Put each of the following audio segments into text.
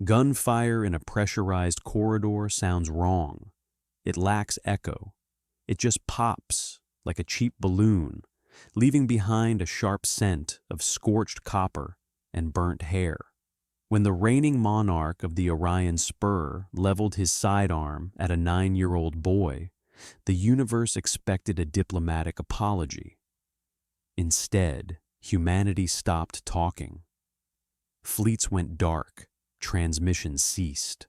Gunfire in a pressurized corridor sounds wrong. It lacks echo. It just pops like a cheap balloon, leaving behind a sharp scent of scorched copper and burnt hair. When the reigning monarch of the Orion Spur leveled his sidearm at a 9-year-old boy, the universe expected a diplomatic apology. Instead, humanity stopped talking. Fleets went dark, transmissions ceased.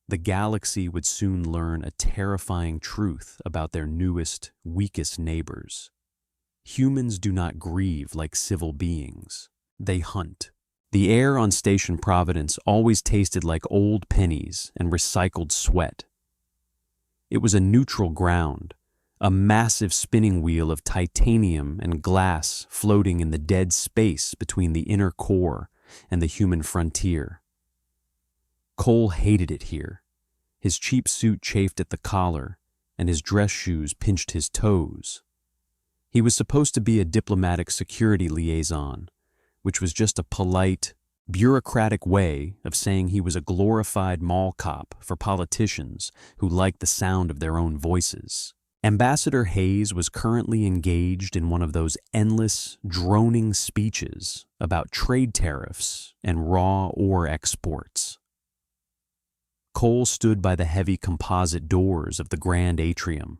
The galaxy would soon learn a terrifying truth about their newest, weakest neighbors. Humans do not grieve like civil beings. They hunt. The air on Station Providence always tasted like old pennies and recycled sweat. It was a neutral ground, a massive spinning wheel of titanium and glass floating in the dead space between the inner core and the human frontier. Cole hated it here. His cheap suit chafed at the collar, and his dress shoes pinched his toes. He was supposed to be a diplomatic security liaison, which was just a polite, bureaucratic way of saying he was a glorified mall cop for politicians who liked the sound of their own voices. Ambassador Hayes was currently engaged in one of those endless, droning speeches about trade tariffs and raw ore exports. Cole stood by the heavy composite doors of the grand atrium,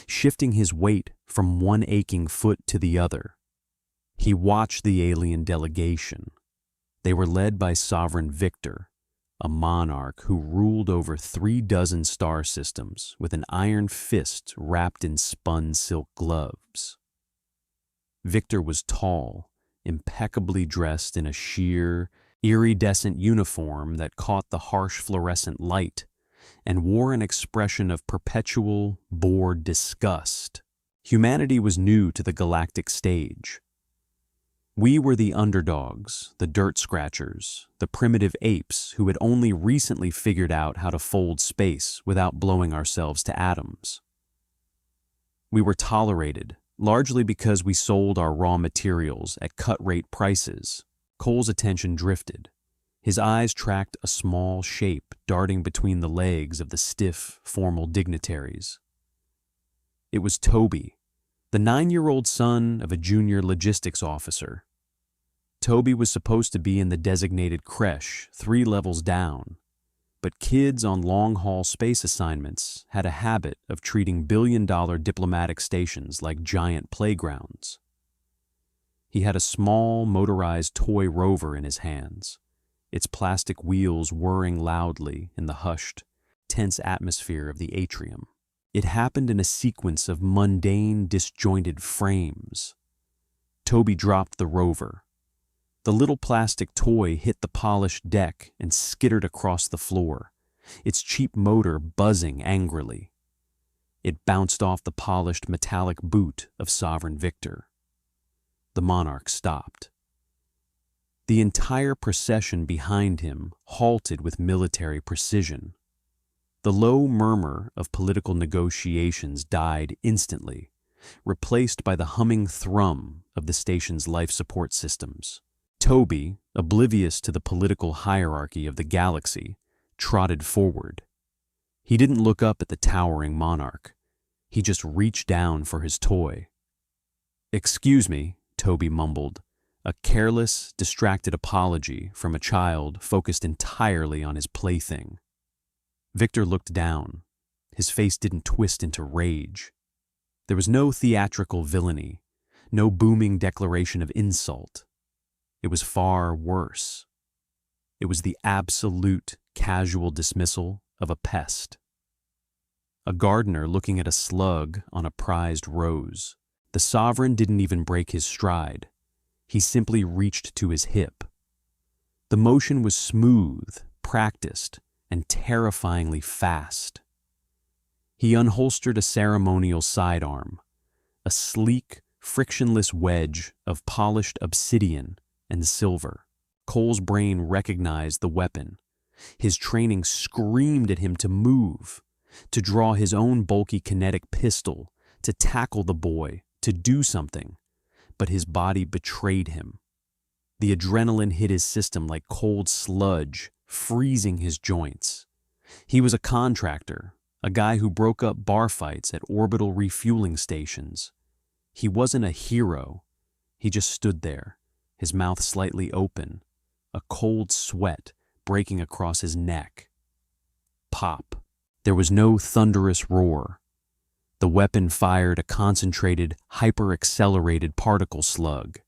shifting his weight from one aching foot to the other. He watched the alien delegation. They were led by Sovereign Victor, a monarch who ruled over 36 star systems with an iron fist wrapped in spun silk gloves. Victor was tall, impeccably dressed in a sheer, iridescent uniform that caught the harsh fluorescent light and wore an expression of perpetual, bored disgust. Humanity was new to the galactic stage. We were the underdogs, the dirt scratchers, the primitive apes who had only recently figured out how to fold space without blowing ourselves to atoms. We were tolerated, largely because we sold our raw materials at cut-rate prices. Cole's attention drifted. His eyes tracked a small shape darting between the legs of the stiff, formal dignitaries. It was Toby, the 9-year-old son of a junior logistics officer. Toby was supposed to be in the designated creche 3 levels down, but kids on long-haul space assignments had a habit of treating billion-dollar diplomatic stations like giant playgrounds. He had a small, motorized toy rover in his hands, its plastic wheels whirring loudly in the hushed, tense atmosphere of the atrium. It happened in a sequence of mundane, disjointed frames. Toby dropped the rover. The little plastic toy hit the polished deck and skittered across the floor, its cheap motor buzzing angrily. It bounced off the polished metallic boot of Sovereign Victor. The monarch stopped. The entire procession behind him halted with military precision. The low murmur of political negotiations died instantly, replaced by the humming thrum of the station's life support systems. Toby, oblivious to the political hierarchy of the galaxy, trotted forward. He didn't look up at the towering monarch. He just reached down for his toy. "Excuse me," Toby mumbled, a careless, distracted apology from a child focused entirely on his plaything. Victor looked down. His face didn't twist into rage. There was no theatrical villainy, no booming declaration of insult. It was far worse. It was the absolute casual dismissal of a pest. A gardener looking at a slug on a prized rose. The sovereign didn't even break his stride. He simply reached to his hip. The motion was smooth, practiced, and terrifyingly fast. He unholstered a ceremonial sidearm, a sleek, frictionless wedge of polished obsidian and silver. Cole's brain recognized the weapon. His training screamed at him to move, to draw his own bulky kinetic pistol, to tackle the boy, to do something. But his body betrayed him. The adrenaline hit his system like cold sludge freezing his joints. He was a contractor, a guy who broke up bar fights at orbital refueling stations. He wasn't a hero. He just stood there, his mouth slightly open, a cold sweat breaking across his neck. Pop. There was no thunderous roar. The weapon fired a concentrated, hyper-accelerated particle slug.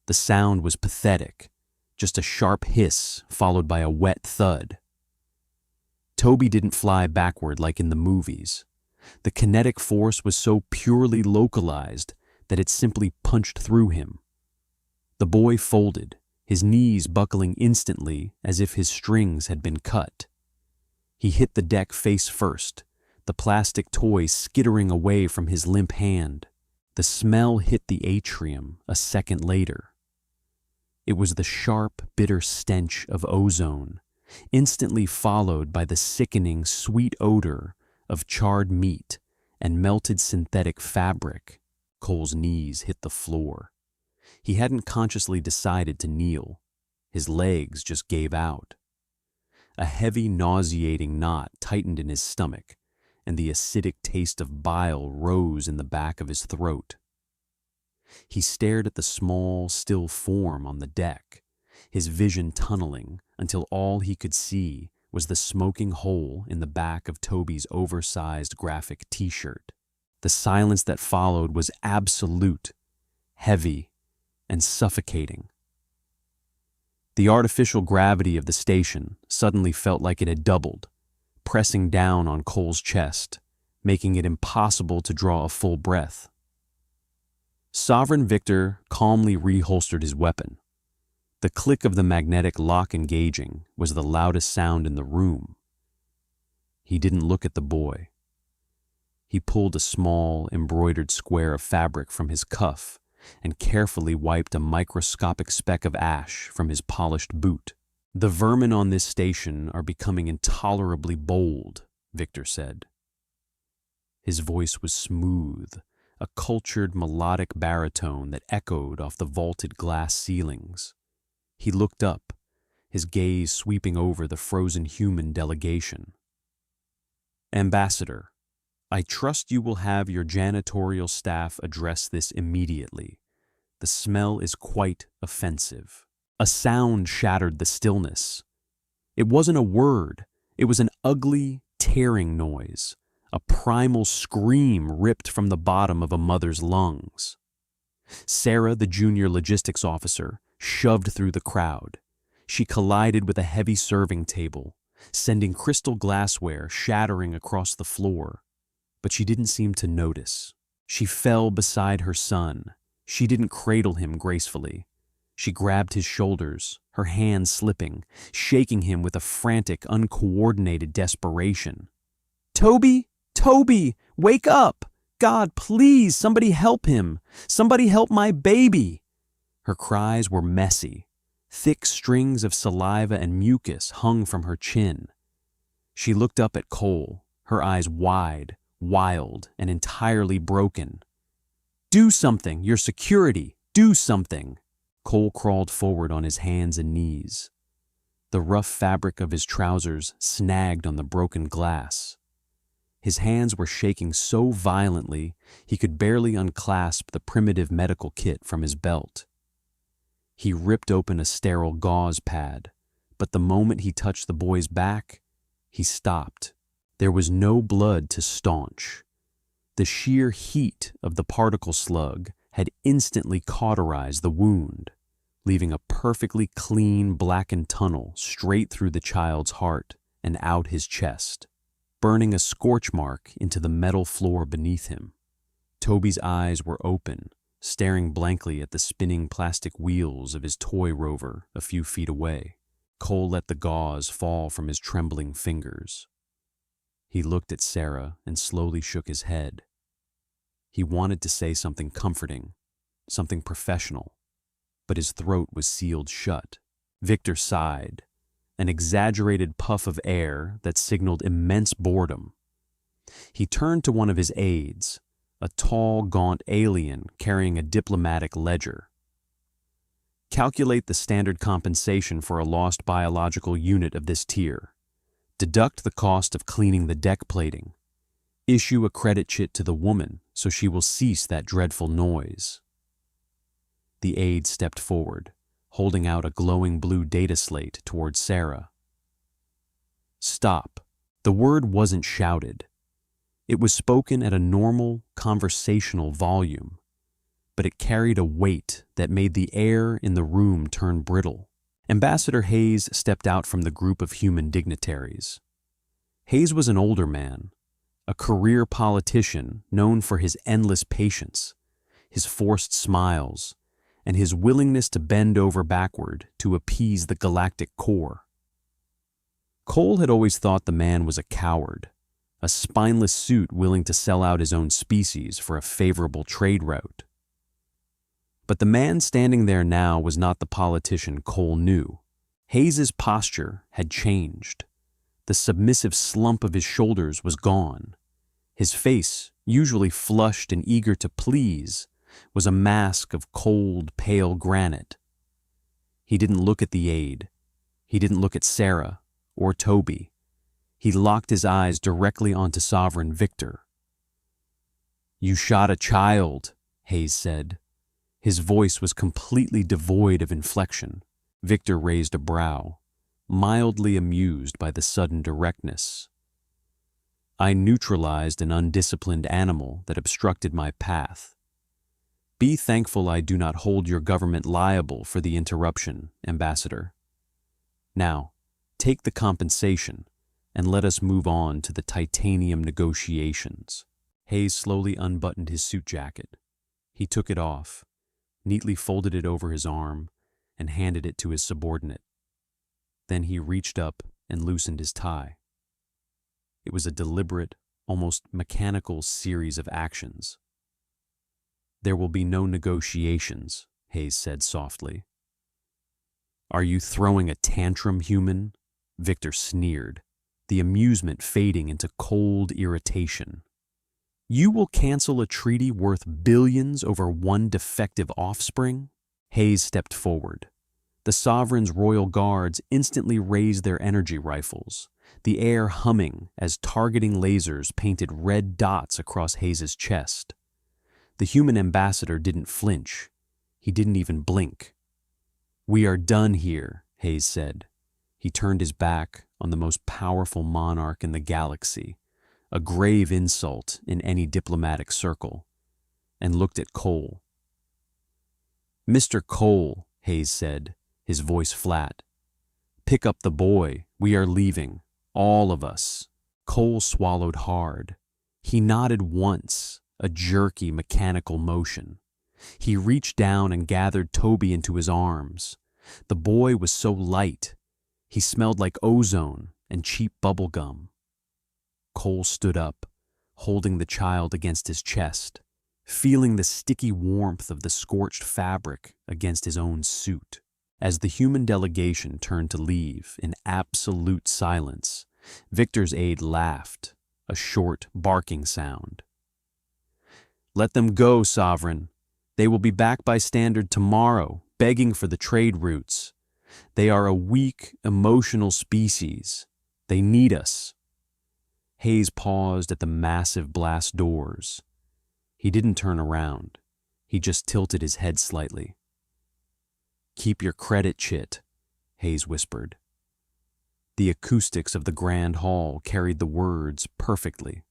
The sound was pathetic, just a sharp hiss followed by a wet thud. Toby didn't fly backward like in the movies. The kinetic force was so purely localized that it simply punched through him. The boy folded, his knees buckling instantly as if his strings had been cut. He hit the deck face first, the plastic toy skittering away from his limp hand. The smell hit the atrium a second later. It was the sharp, bitter stench of ozone, instantly followed by the sickening, sweet odor of charred meat and melted synthetic fabric. Cole's knees hit the floor. He hadn't consciously decided to kneel. His legs just gave out. A heavy, nauseating knot tightened in his stomach, and the acidic taste of bile rose in the back of his throat. He stared at the small, still form on the deck, his vision tunneling until all he could see was the smoking hole in the back of Toby's oversized graphic t-shirt. The silence that followed was absolute, heavy, and suffocating. The artificial gravity of the station suddenly felt like it had doubled, pressing down on Cole's chest, making it impossible to draw a full breath. Sovereign Victor calmly reholstered his weapon. The click of the magnetic lock engaging was the loudest sound in the room. He didn't look at the boy. He pulled a small, embroidered square of fabric from his cuff and carefully wiped a microscopic speck of ash from his polished boot. "The vermin on this station are becoming intolerably bold," Victor said. His voice was smooth, a cultured melodic baritone that echoed off the vaulted glass ceilings. He looked up, his gaze sweeping over the frozen human delegation. "Ambassador, I trust you will have your janitorial staff address this immediately. The smell is quite offensive." A sound shattered the stillness. It wasn't a word. It was an ugly, tearing noise, a primal scream ripped from the bottom of a mother's lungs. Sarah, the junior logistics officer, shoved through the crowd. She collided with a heavy serving table, sending crystal glassware shattering across the floor. But she didn't seem to notice. She fell beside her son. She didn't cradle him gracefully. She grabbed his shoulders, her hands slipping, shaking him with a frantic, uncoordinated desperation. "Toby! Toby! Wake up! God, please, somebody help him! Somebody help my baby!" Her cries were messy. Thick strings of saliva and mucus hung from her chin. She looked up at Cole, her eyes wide, wild, and entirely broken. "Do something, your security! Do something!" Cole crawled forward on his hands and knees. The rough fabric of his trousers snagged on the broken glass. His hands were shaking so violently he could barely unclasp the primitive medical kit from his belt. He ripped open a sterile gauze pad, but the moment he touched the boy's back, he stopped. There was no blood to staunch. The sheer heat of the particle slug had instantly cauterized the wound, leaving a perfectly clean, blackened tunnel straight through the child's heart and out his chest, burning a scorch mark into the metal floor beneath him. Toby's eyes were open, staring blankly at the spinning plastic wheels of his toy rover a few feet away. Cole let the gauze fall from his trembling fingers. He looked at Sarah and slowly shook his head. He wanted to say something comforting, something professional, but his throat was sealed shut. Victor sighed, an exaggerated puff of air that signaled immense boredom. He turned to one of his aides, a tall, gaunt alien carrying a diplomatic ledger. Calculate the standard compensation for a lost biological unit of this tier. Deduct the cost of cleaning the deck plating. Issue a credit chit to the woman so she will cease that dreadful noise. The aide stepped forward, holding out a glowing blue data slate towards Sarah. Stop. The word wasn't shouted. It was spoken at a normal, conversational volume, but it carried a weight that made the air in the room turn brittle. Ambassador Hayes stepped out from the group of human dignitaries. Hayes was an older man, a career politician known for his endless patience, his forced smiles, and his willingness to bend over backward to appease the galactic core. Cole had always thought the man was a coward, a spineless suit willing to sell out his own species for a favorable trade route. But the man standing there now was not the politician Cole knew. Hayes's posture had changed. The submissive slump of his shoulders was gone. His face, usually flushed and eager to please, was a mask of cold, pale granite. He didn't look at the aide. He didn't look at Sarah or Toby. He locked his eyes directly onto Sovereign Victor. "You shot a child," Hayes said. His voice was completely devoid of inflection. Victor raised a brow, mildly amused by the sudden directness. "I neutralized an undisciplined animal that obstructed my path. Be thankful I do not hold your government liable for the interruption, Ambassador. Now, take the compensation and let us move on to the titanium negotiations." Hayes slowly unbuttoned his suit jacket. He took it off, neatly folded it over his arm, and handed it to his subordinate. Then he reached up and loosened his tie. It was a deliberate, almost mechanical series of actions. "There will be no negotiations," Hayes said softly. "Are you throwing a tantrum, human?" Victor sneered, the amusement fading into cold irritation. "You will cancel a treaty worth billions over one defective offspring?" Hayes stepped forward. The Sovereign's royal guards instantly raised their energy rifles, the air humming as targeting lasers painted red dots across Hayes's chest. The human ambassador didn't flinch. He didn't even blink. "We are done here," Hayes said. He turned his back on the most powerful monarch in the galaxy, a grave insult in any diplomatic circle, and looked at Cole. "Mr. Cole," Hayes said, his voice flat, "pick up the boy. We are leaving. All of us." Cole swallowed hard. He nodded once, a jerky, mechanical motion. He reached down and gathered Toby into his arms. The boy was so light. He smelled like ozone and cheap bubble gum. Cole stood up, holding the child against his chest, feeling the sticky warmth of the scorched fabric against his own suit. As the human delegation turned to leave in absolute silence, Victor's aide laughed, a short, barking sound. "Let them go, Sovereign. They will be back by standard tomorrow, begging for the trade routes. They are a weak, emotional species. They need us." Hayes paused at the massive blast doors. He didn't turn around. He just tilted his head slightly. "Keep your credit chit," Hayes whispered. The acoustics of the grand hall carried the words perfectly.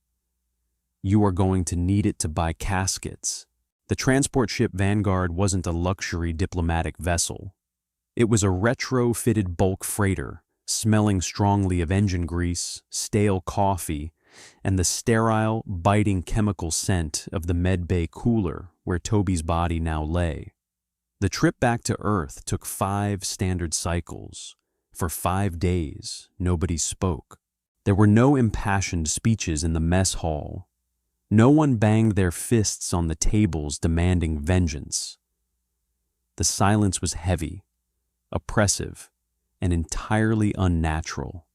"You are going to need it to buy caskets." The transport ship Vanguard wasn't a luxury diplomatic vessel. It was a retrofitted bulk freighter, smelling strongly of engine grease, stale coffee, and the sterile, biting chemical scent of the medbay cooler where Toby's body now lay. The trip back to Earth took 5 standard cycles. For 5 days, nobody spoke. There were no impassioned speeches in the mess hall. No one banged their fists on the tables demanding vengeance. The silence was heavy, oppressive, and entirely unnatural.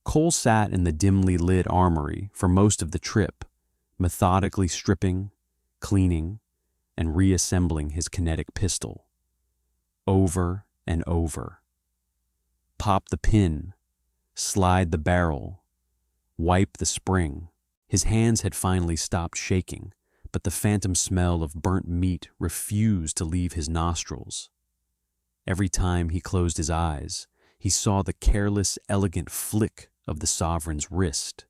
Cole sat in the dimly lit armory for most of the trip, methodically stripping, cleaning, and reassembling his kinetic pistol. over and over. Pop the pin, slide the barrel, wipe the spring. His hands had finally stopped shaking, but the phantom smell of burnt meat refused to leave his nostrils. Every time he closed his eyes, he saw the careless, elegant flick of the sovereign's wrist.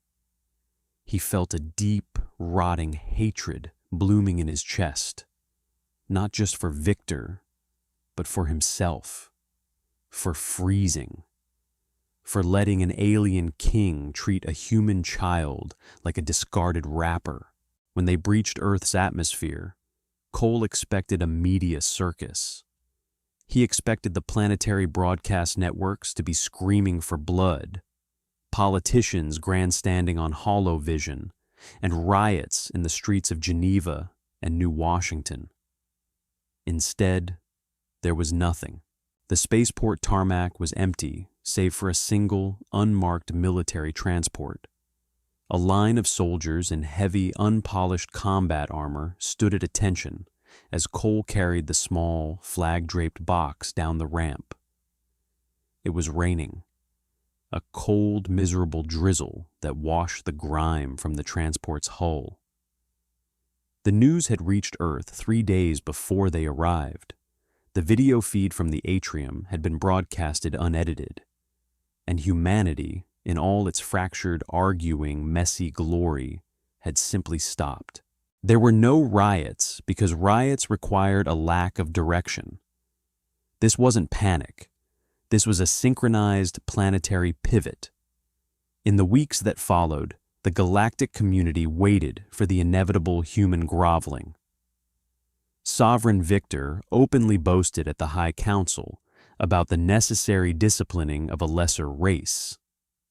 He felt a deep, rotting hatred blooming in his chest, not just for Victor, but for himself, for freezing, for letting an alien king treat a human child like a discarded wrapper. When they breached Earth's atmosphere, Cole expected a media circus. He expected the planetary broadcast networks to be screaming for blood, politicians grandstanding on holovision, and riots in the streets of Geneva and New Washington. Instead, there was nothing. The spaceport tarmac was empty, save for a single, unmarked military transport. A line of soldiers in heavy, unpolished combat armor stood at attention as Cole carried the small, flag-draped box down the ramp. It was raining, a cold, miserable drizzle that washed the grime from the transport's hull. The news had reached Earth 3 days before they arrived. The video feed from the atrium had been broadcasted unedited, and humanity, in all its fractured, arguing, messy glory, had simply stopped. There were no riots because riots required a lack of direction. This wasn't panic. This was a synchronized planetary pivot. In the weeks that followed, the galactic community waited for the inevitable human groveling. Sovereign Victor openly boasted at the High Council about the necessary disciplining of a lesser race,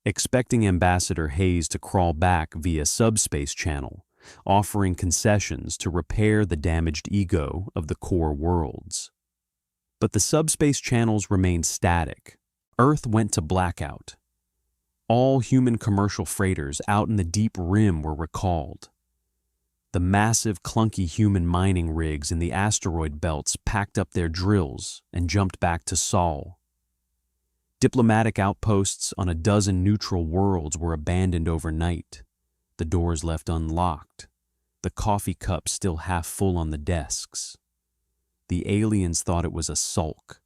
expecting Ambassador Hayes to crawl back via subspace channel, offering concessions to repair the damaged ego of the core worlds. But the subspace channels remained static. Earth went to blackout. All human commercial freighters out in the deep rim were recalled. The massive, clunky human mining rigs in the asteroid belts packed up their drills and jumped back to Sol. Diplomatic outposts on a dozen neutral worlds were abandoned overnight, the doors left unlocked, the coffee cups still half full on the desks. The aliens thought it was a sulk,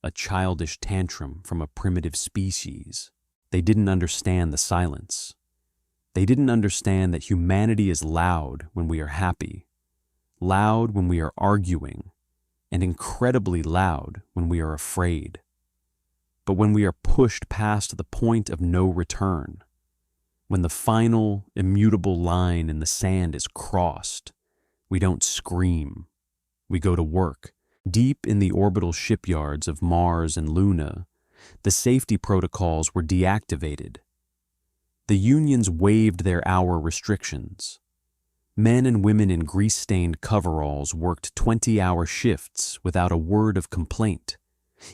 a childish tantrum from a primitive species. They didn't understand the silence. They didn't understand that humanity is loud when we are happy, loud when we are arguing, and incredibly loud when we are afraid. But when we are pushed past the point of no return, when the final, immutable line in the sand is crossed, we don't scream. We go to work. Deep in the orbital shipyards of Mars and Luna, the safety protocols were deactivated. The unions waived their hour restrictions. Men and women in grease-stained coveralls worked 20-hour shifts without a word of complaint,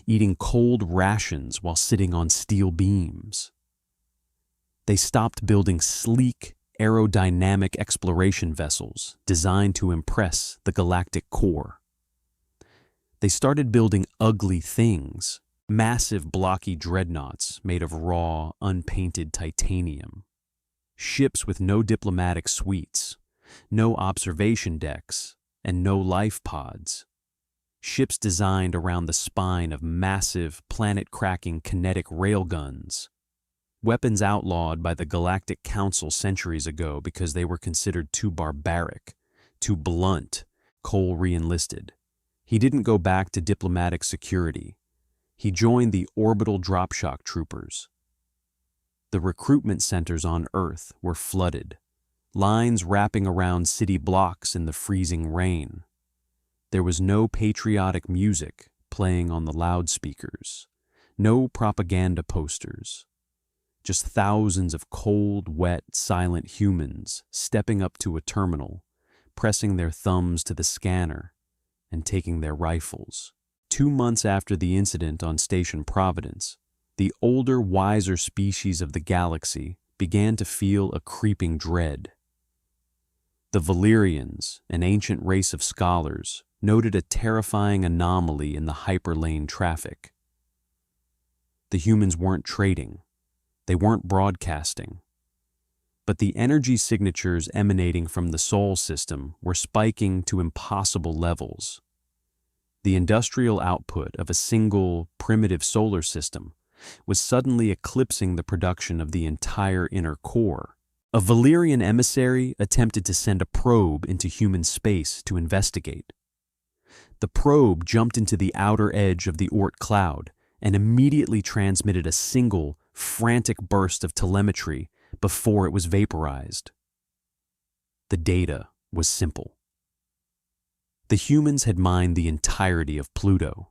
eating cold rations while sitting on steel beams. They stopped building sleek, aerodynamic exploration vessels designed to impress the galactic core. They started building ugly things, massive blocky dreadnoughts made of raw, unpainted titanium. Ships with no diplomatic suites, no observation decks, and no life pods. Ships designed around the spine of massive, planet-cracking kinetic railguns. Weapons outlawed by the Galactic Council centuries ago because they were considered too barbaric, too blunt. Cole re-enlisted. He didn't go back to diplomatic security. He joined the orbital dropshock troopers. The recruitment centers on Earth were flooded, lines wrapping around city blocks in the freezing rain. There was no patriotic music playing on the loudspeakers, no propaganda posters, just thousands of cold, wet, silent humans stepping up to a terminal, pressing their thumbs to the scanner, and taking their rifles. 2 months after the incident on Station Providence, the older, wiser species of the galaxy began to feel a creeping dread. The Valyrians, an ancient race of scholars, noted a terrifying anomaly in the hyperlane traffic. The humans weren't trading. They weren't broadcasting. But the energy signatures emanating from the Sol system were spiking to impossible levels. The industrial output of a single, primitive solar system was suddenly eclipsing the production of the entire inner core. A Valyrian emissary attempted to send a probe into human space to investigate. The probe jumped into the outer edge of the Oort cloud and immediately transmitted a single, frantic burst of telemetry before it was vaporized. The data was simple. The humans had mined the entirety of Pluto.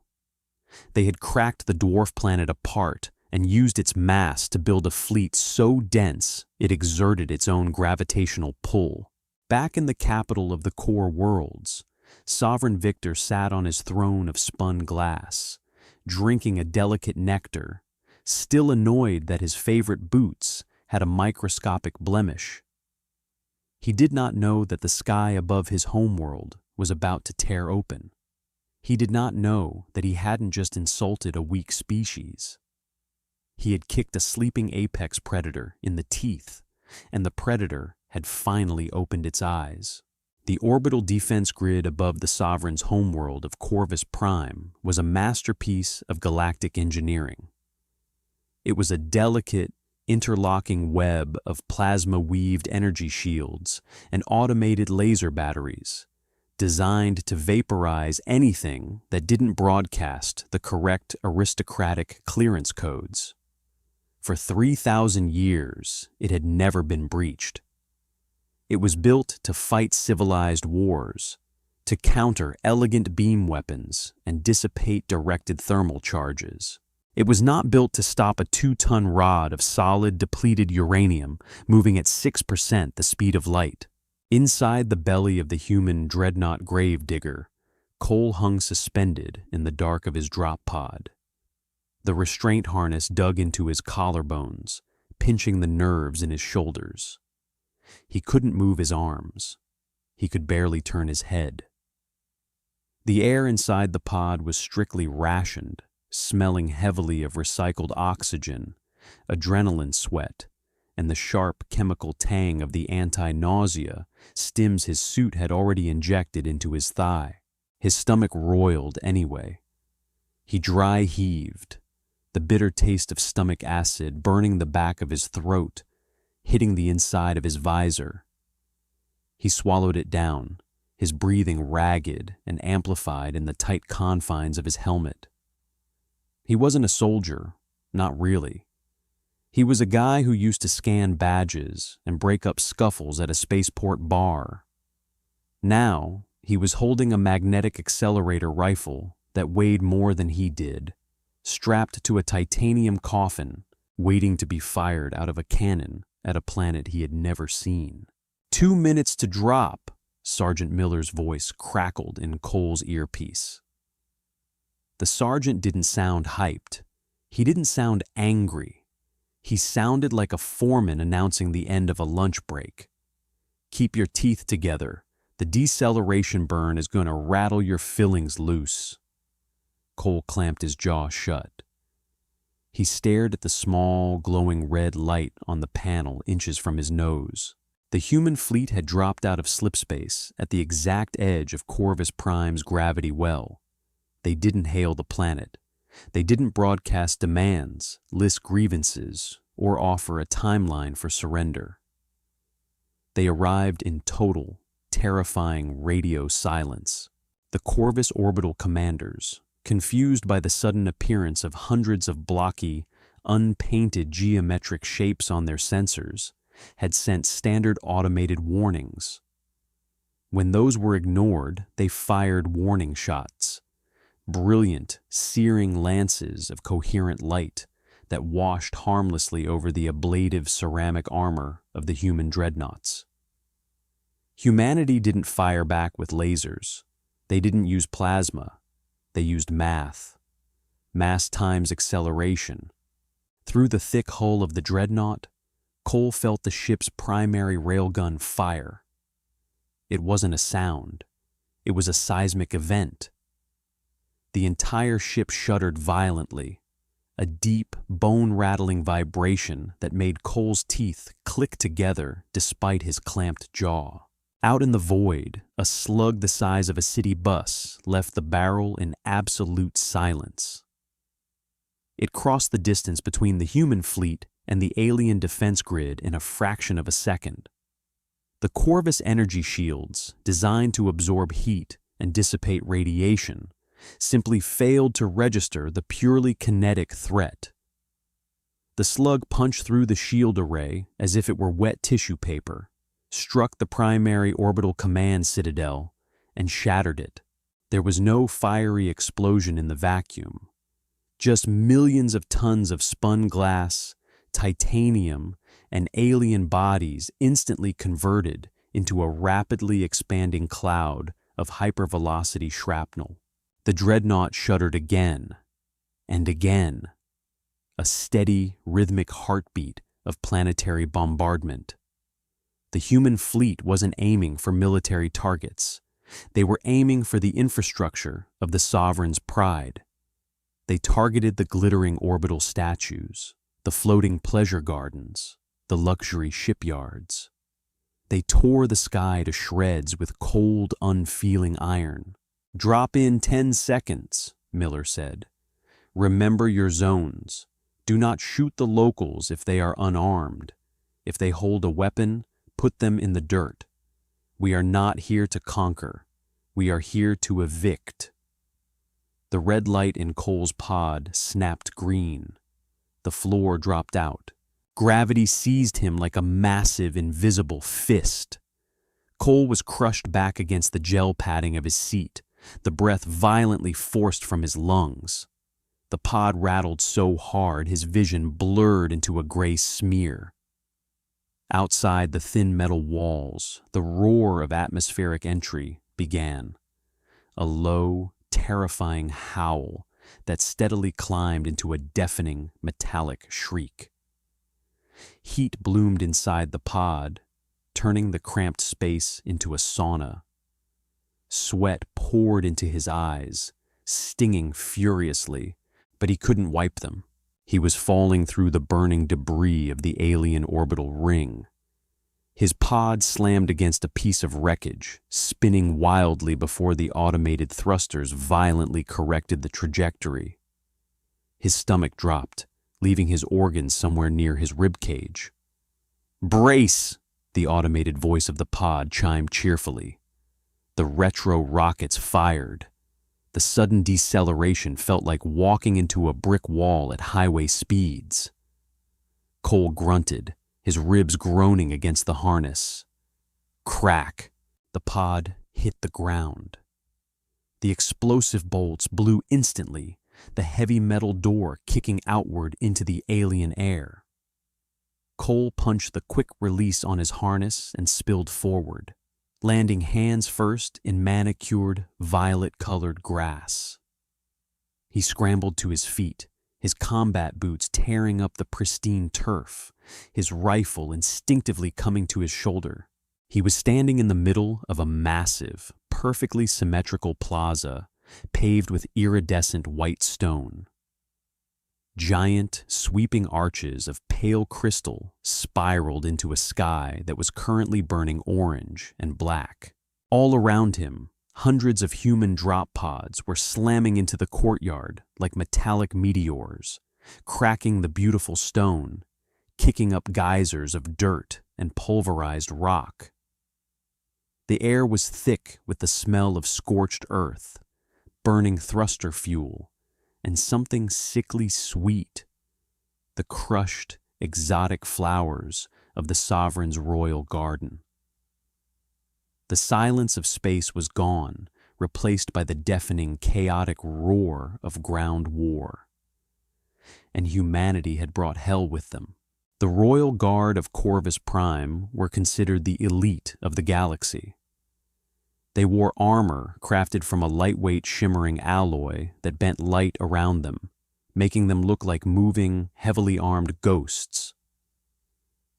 They had cracked the dwarf planet apart and used its mass to build a fleet so dense it exerted its own gravitational pull. Back in the capital of the core worlds, Sovereign Victor sat on his throne of spun glass, drinking a delicate nectar, still annoyed that his favorite boots had a microscopic blemish. He did not know that the sky above his homeworld was about to tear open. He did not know that he hadn't just insulted a weak species. He had kicked a sleeping apex predator in the teeth, and the predator had finally opened its eyes. The orbital defense grid above the Sovereign's homeworld of Corvus Prime was a masterpiece of galactic engineering. It was a delicate, interlocking web of plasma-weaved energy shields and automated laser batteries, designed to vaporize anything that didn't broadcast the correct aristocratic clearance codes. For 3,000 years, it had never been breached. It was built to fight civilized wars, to counter elegant beam weapons and dissipate directed thermal charges. It was not built to stop a 2-ton rod of solid, depleted uranium moving at 6% the speed of light. Inside the belly of the human dreadnought gravedigger, Cole hung suspended in the dark of his drop pod. The restraint harness dug into his collarbones, pinching the nerves in his shoulders. He couldn't move his arms. He could barely turn his head. The air inside the pod was strictly rationed, smelling heavily of recycled oxygen, adrenaline sweat, and the sharp chemical tang of the anti-nausea stims his suit had already injected into his thigh. His stomach roiled anyway. He dry heaved, the bitter taste of stomach acid burning the back of his throat, hitting the inside of his visor. He swallowed it down, his breathing ragged and amplified in the tight confines of his helmet. He wasn't a soldier, not really. He was a guy who used to scan badges and break up scuffles at a spaceport bar. Now, he was holding a magnetic accelerator rifle that weighed more than he did, strapped to a titanium coffin, waiting to be fired out of a cannon at a planet he had never seen. 2 minutes to drop, Sergeant Miller's voice crackled in Cole's earpiece. The sergeant didn't sound hyped. He didn't sound angry. He sounded like a foreman announcing the end of a lunch break. Keep your teeth together. The deceleration burn is going to rattle your fillings loose. Cole clamped his jaw shut. He stared at the small, glowing red light on the panel inches from his nose. The human fleet had dropped out of slipspace at the exact edge of Corvus Prime's gravity well. They didn't hail the planet. They didn't broadcast demands, list grievances, or offer a timeline for surrender. They arrived in total, terrifying radio silence. The Corvus orbital commanders, confused by the sudden appearance of hundreds of blocky, unpainted geometric shapes on their sensors, had sent standard automated warnings. When those were ignored, they fired warning shots. Brilliant, searing lances of coherent light that washed harmlessly over the ablative ceramic armor of the human dreadnoughts. Humanity didn't fire back with lasers. They didn't use plasma. They used math. Mass times acceleration. Through the thick hull of the dreadnought, Cole felt the ship's primary railgun fire. It wasn't a sound. It was a seismic event. The entire ship shuddered violently, a deep, bone-rattling vibration that made Cole's teeth click together despite his clamped jaw. Out in the void, a slug the size of a city bus left the barrel in absolute silence. It crossed the distance between the human fleet and the alien defense grid in a fraction of a second. The Corvus energy shields, designed to absorb heat and dissipate radiation, simply failed to register the purely kinetic threat. The slug punched through the shield array as if it were wet tissue paper, struck the primary orbital command citadel, and shattered it. There was no fiery explosion in the vacuum, just millions of tons of spun glass, titanium, and alien bodies instantly converted into a rapidly expanding cloud of hypervelocity shrapnel. The dreadnought shuddered again and again, a steady, rhythmic heartbeat of planetary bombardment. The human fleet wasn't aiming for military targets. They were aiming for the infrastructure of the Sovereign's pride. They targeted the glittering orbital statues, the floating pleasure gardens, the luxury shipyards. They tore the sky to shreds with cold, unfeeling iron. "Drop in 10 seconds, Miller said. "Remember your zones. Do not shoot the locals if they are unarmed. If they hold a weapon, put them in the dirt. We are not here to conquer. We are here to evict." The red light in Cole's pod snapped green. The floor dropped out. Gravity seized him like a massive, invisible fist. Cole was crushed back against the gel padding of his seat, the breath violently forced from his lungs. The pod rattled so hard his vision blurred into a gray smear. Outside the thin metal walls, the roar of atmospheric entry began. A low, terrifying howl that steadily climbed into a deafening, metallic shriek. Heat bloomed inside the pod, turning the cramped space into a sauna. Sweat poured into his eyes, stinging furiously, but he couldn't wipe them. He was falling through the burning debris of the alien orbital ring. His pod slammed against a piece of wreckage, spinning wildly before the automated thrusters violently corrected the trajectory. His stomach dropped, leaving his organs somewhere near his ribcage. "Brace!" the automated voice of the pod chimed cheerfully. The retro rockets fired. The sudden deceleration felt like walking into a brick wall at highway speeds. Cole grunted, his ribs groaning against the harness. Crack! The pod hit the ground. The explosive bolts blew instantly, the heavy metal door kicking outward into the alien air. Cole punched the quick release on his harness and spilled forward, landing hands first in manicured, violet-colored grass. He scrambled to his feet, his combat boots tearing up the pristine turf, his rifle instinctively coming to his shoulder. He was standing in the middle of a massive, perfectly symmetrical plaza paved with iridescent white stone. Giant, sweeping arches of pale crystal spiraled into a sky that was currently burning orange and black. All around him, hundreds of human drop pods were slamming into the courtyard like metallic meteors, cracking the beautiful stone, kicking up geysers of dirt and pulverized rock. The air was thick with the smell of scorched earth, burning thruster fuel, and something sickly sweet, the crushed, exotic flowers of the Sovereign's royal garden. The silence of space was gone, replaced by the deafening, chaotic roar of ground war. And humanity had brought hell with them. The Royal Guard of Corvus Prime were considered the elite of the galaxy. They wore armor crafted from a lightweight shimmering alloy that bent light around them, making them look like moving, heavily armed ghosts.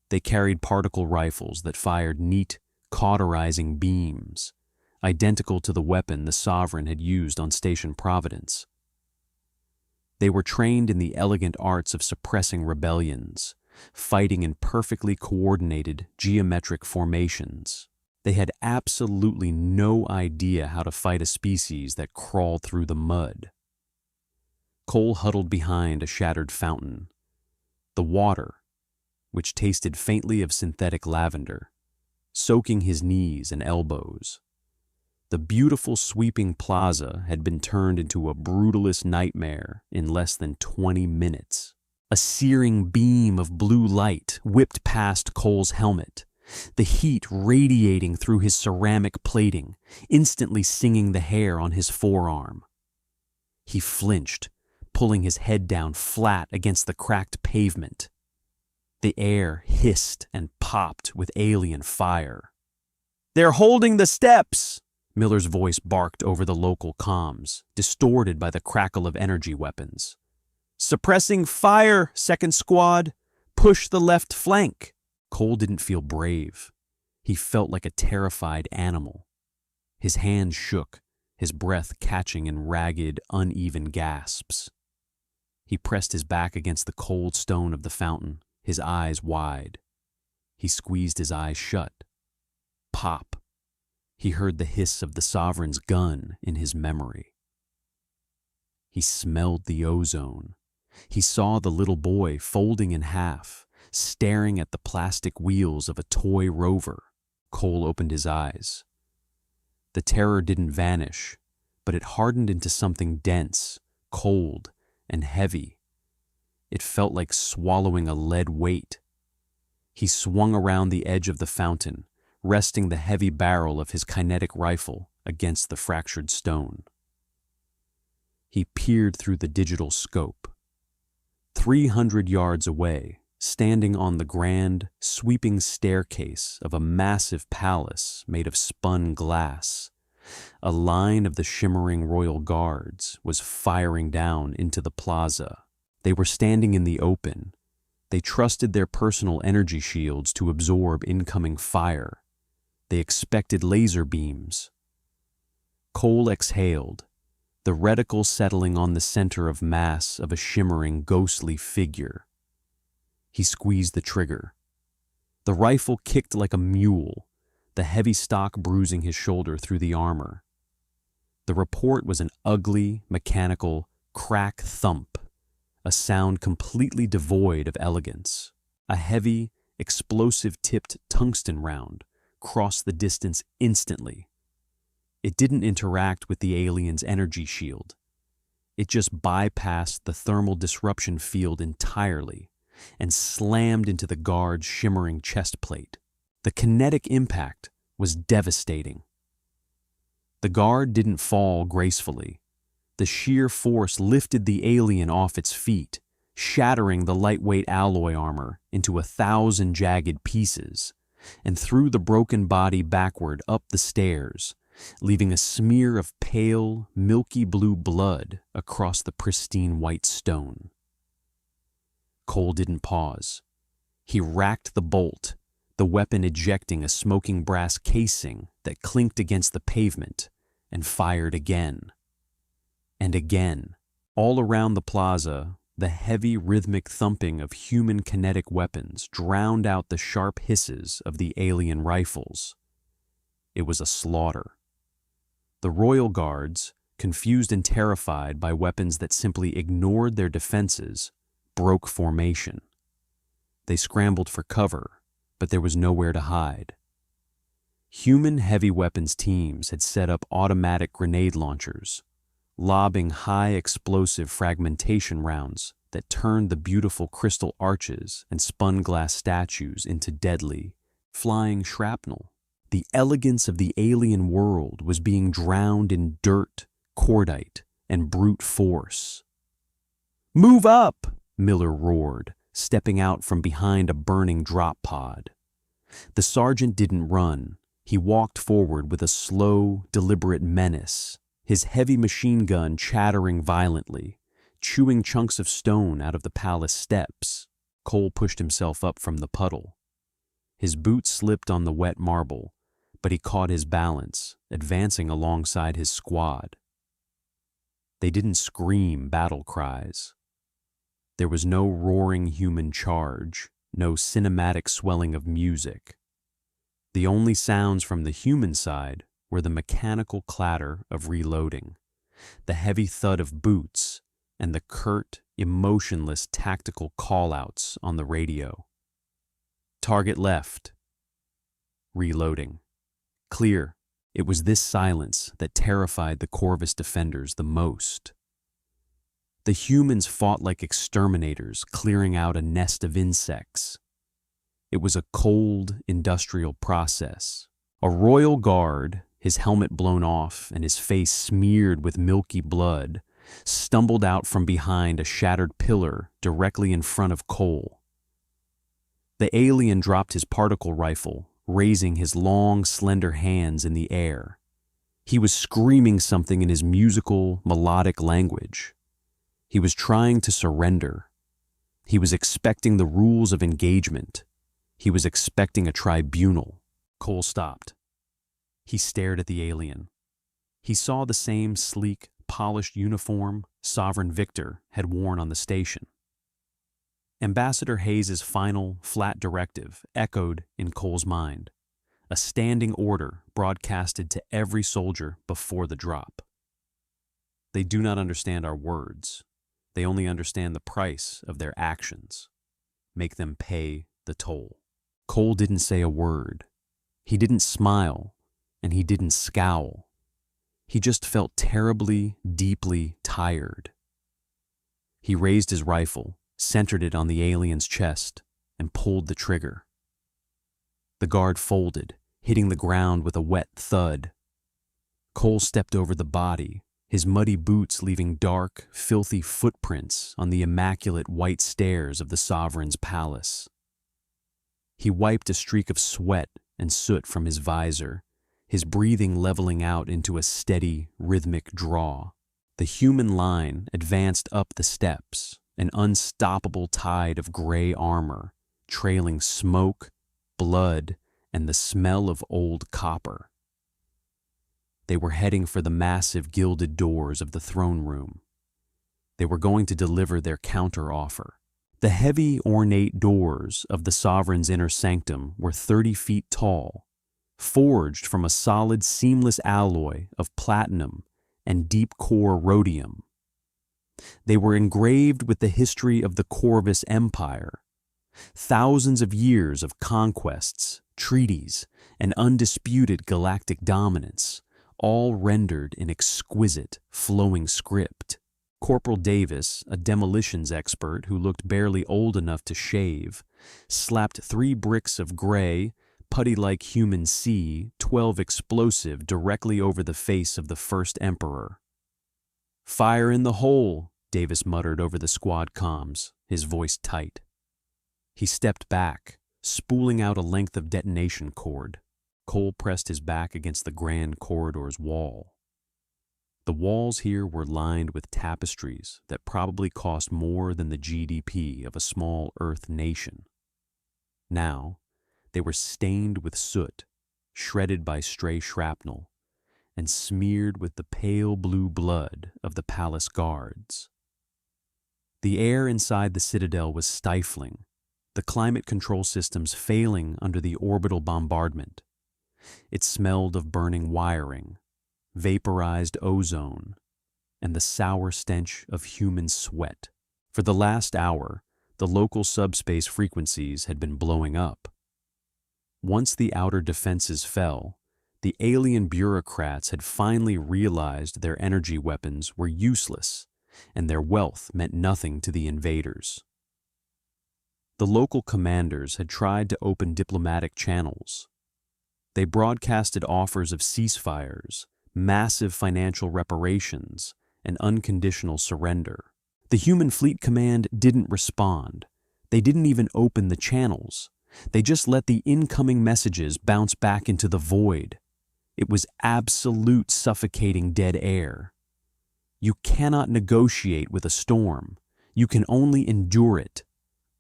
They carried particle rifles that fired neat, cauterizing beams, identical to the weapon the Sovereign had used on Station Providence. They were trained in the elegant arts of suppressing rebellions, fighting in perfectly coordinated geometric formations. They had absolutely no idea how to fight a species that crawled through the mud. Cole huddled behind a shattered fountain. The water, which tasted faintly of synthetic lavender, soaking his knees and elbows. The beautiful sweeping plaza had been turned into a brutalist nightmare in less than 20 minutes. A searing beam of blue light whipped past Cole's helmet, the heat radiating through his ceramic plating, instantly singing the hair on his forearm. He flinched, pulling his head down flat against the cracked pavement. The air hissed and popped with alien fire. "They're holding the steps!" Miller's voice barked over the local comms, distorted by the crackle of energy weapons. "Suppressing fire, second squad! Push the left flank!" Cole didn't feel brave. He felt like a terrified animal. His hands shook, his breath catching in ragged, uneven gasps. He pressed his back against the cold stone of the fountain, his eyes wide. He squeezed his eyes shut. Pop. He heard the hiss of the Sovereign's gun in his memory. He smelled the ozone. He saw the little boy folding in half, staring at the plastic wheels of a toy rover. Cole opened his eyes. The terror didn't vanish, but it hardened into something dense, cold, and heavy. It felt like swallowing a lead weight. He swung around the edge of the fountain, resting the heavy barrel of his kinetic rifle against the fractured stone. He peered through the digital scope. 300 yards away, standing on the grand, sweeping staircase of a massive palace made of spun glass, a line of the shimmering royal guards was firing down into the plaza. They were standing in the open. They trusted their personal energy shields to absorb incoming fire. They expected laser beams. Cole exhaled, the reticle settling on the center of mass of a shimmering, ghostly figure. He squeezed the trigger. The rifle kicked like a mule, the heavy stock bruising his shoulder through the armor. The report was an ugly, mechanical, crack thump, a sound completely devoid of elegance. A heavy, explosive-tipped tungsten round crossed the distance instantly. It didn't interact with the alien's energy shield. It just bypassed the thermal disruption field entirely and slammed into the guard's shimmering chest plate. The kinetic impact was devastating. The guard didn't fall gracefully. The sheer force lifted the alien off its feet, shattering the lightweight alloy armor into 1,000 jagged pieces, and threw the broken body backward up the stairs, leaving a smear of pale, milky blue blood across the pristine white stone. Cole didn't pause. He racked the bolt, the weapon ejecting a smoking brass casing that clinked against the pavement, and fired again. And again. All around the plaza, the heavy rhythmic thumping of human kinetic weapons drowned out the sharp hisses of the alien rifles. It was a slaughter. The royal guards, confused and terrified by weapons that simply ignored their defenses, broke formation. They scrambled for cover, but there was nowhere to hide. Human heavy weapons teams had set up automatic grenade launchers, lobbing high-explosive fragmentation rounds that turned the beautiful crystal arches and spun glass statues into deadly, flying shrapnel. The elegance of the alien world was being drowned in dirt, cordite, and brute force. "Move up!" Miller roared, stepping out from behind a burning drop pod. The sergeant didn't run. He walked forward with a slow, deliberate menace, his heavy machine gun chattering violently, chewing chunks of stone out of the palace steps. Cole pushed himself up from the puddle. His boots slipped on the wet marble, but he caught his balance, advancing alongside his squad. They didn't scream battle cries. There was no roaring human charge, no cinematic swelling of music. The only sounds from the human side were the mechanical clatter of reloading, the heavy thud of boots, and the curt, emotionless tactical call-outs on the radio. Target left. Reloading. Clear. It was this silence that terrified the Corvus defenders the most. The humans fought like exterminators clearing out a nest of insects. It was a cold, industrial process. A royal guard, his helmet blown off and his face smeared with milky blood, stumbled out from behind a shattered pillar directly in front of Cole. The alien dropped his particle rifle, raising his long, slender hands in the air. He was screaming something in his musical, melodic language. He was trying to surrender. He was expecting the rules of engagement. He was expecting a tribunal. Cole stopped. He stared at the alien. He saw the same sleek, polished uniform Sovereign Victor had worn on the station. Ambassador Hayes's final, flat directive echoed in Cole's mind, a standing order broadcasted to every soldier before the drop. They do not understand our words. They only understand the price of their actions. Make them pay the toll. Cole didn't say a word. He didn't smile, and he didn't scowl. He just felt terribly, deeply tired. He raised his rifle, centered it on the alien's chest, and pulled the trigger. The guard folded, hitting the ground with a wet thud. Cole stepped over the body, his muddy boots leaving dark, filthy footprints on the immaculate white stairs of the Sovereign's palace. He wiped a streak of sweat and soot from his visor, his breathing leveling out into a steady, rhythmic draw. The human line advanced up the steps, an unstoppable tide of gray armor, trailing smoke, blood, and the smell of old copper. They were heading for the massive gilded doors of the throne room. They were going to deliver their counteroffer. The heavy, ornate doors of the Sovereign's inner sanctum were 30 feet tall, forged from a solid, seamless alloy of platinum and deep-core rhodium. They were engraved with the history of the Corvus Empire, thousands of years of conquests, treaties, and undisputed galactic dominance, all rendered in exquisite, flowing script. Corporal Davis, a demolitions expert who looked barely old enough to shave, slapped 3 bricks of gray, putty-like human C-12 explosive directly over the face of the first Emperor. "Fire in the hole," Davis muttered over the squad comms, his voice tight. He stepped back, spooling out a length of detonation cord. Cole pressed his back against the grand corridor's wall. The walls here were lined with tapestries that probably cost more than the GDP of a small Earth nation. Now, they were stained with soot, shredded by stray shrapnel, and smeared with the pale blue blood of the palace guards. The air inside the citadel was stifling, the climate control systems failing under the orbital bombardment. It smelled of burning wiring, vaporized ozone, and the sour stench of human sweat. For the last hour, the local subspace frequencies had been blowing up. Once the outer defenses fell, the alien bureaucrats had finally realized their energy weapons were useless, and their wealth meant nothing to the invaders. The local commanders had tried to open diplomatic channels. They broadcasted offers of ceasefires, massive financial reparations, and unconditional surrender. The Human Fleet Command didn't respond. They didn't even open the channels. They just let the incoming messages bounce back into the void. It was absolute suffocating dead air. You cannot negotiate with a storm. You can only endure it.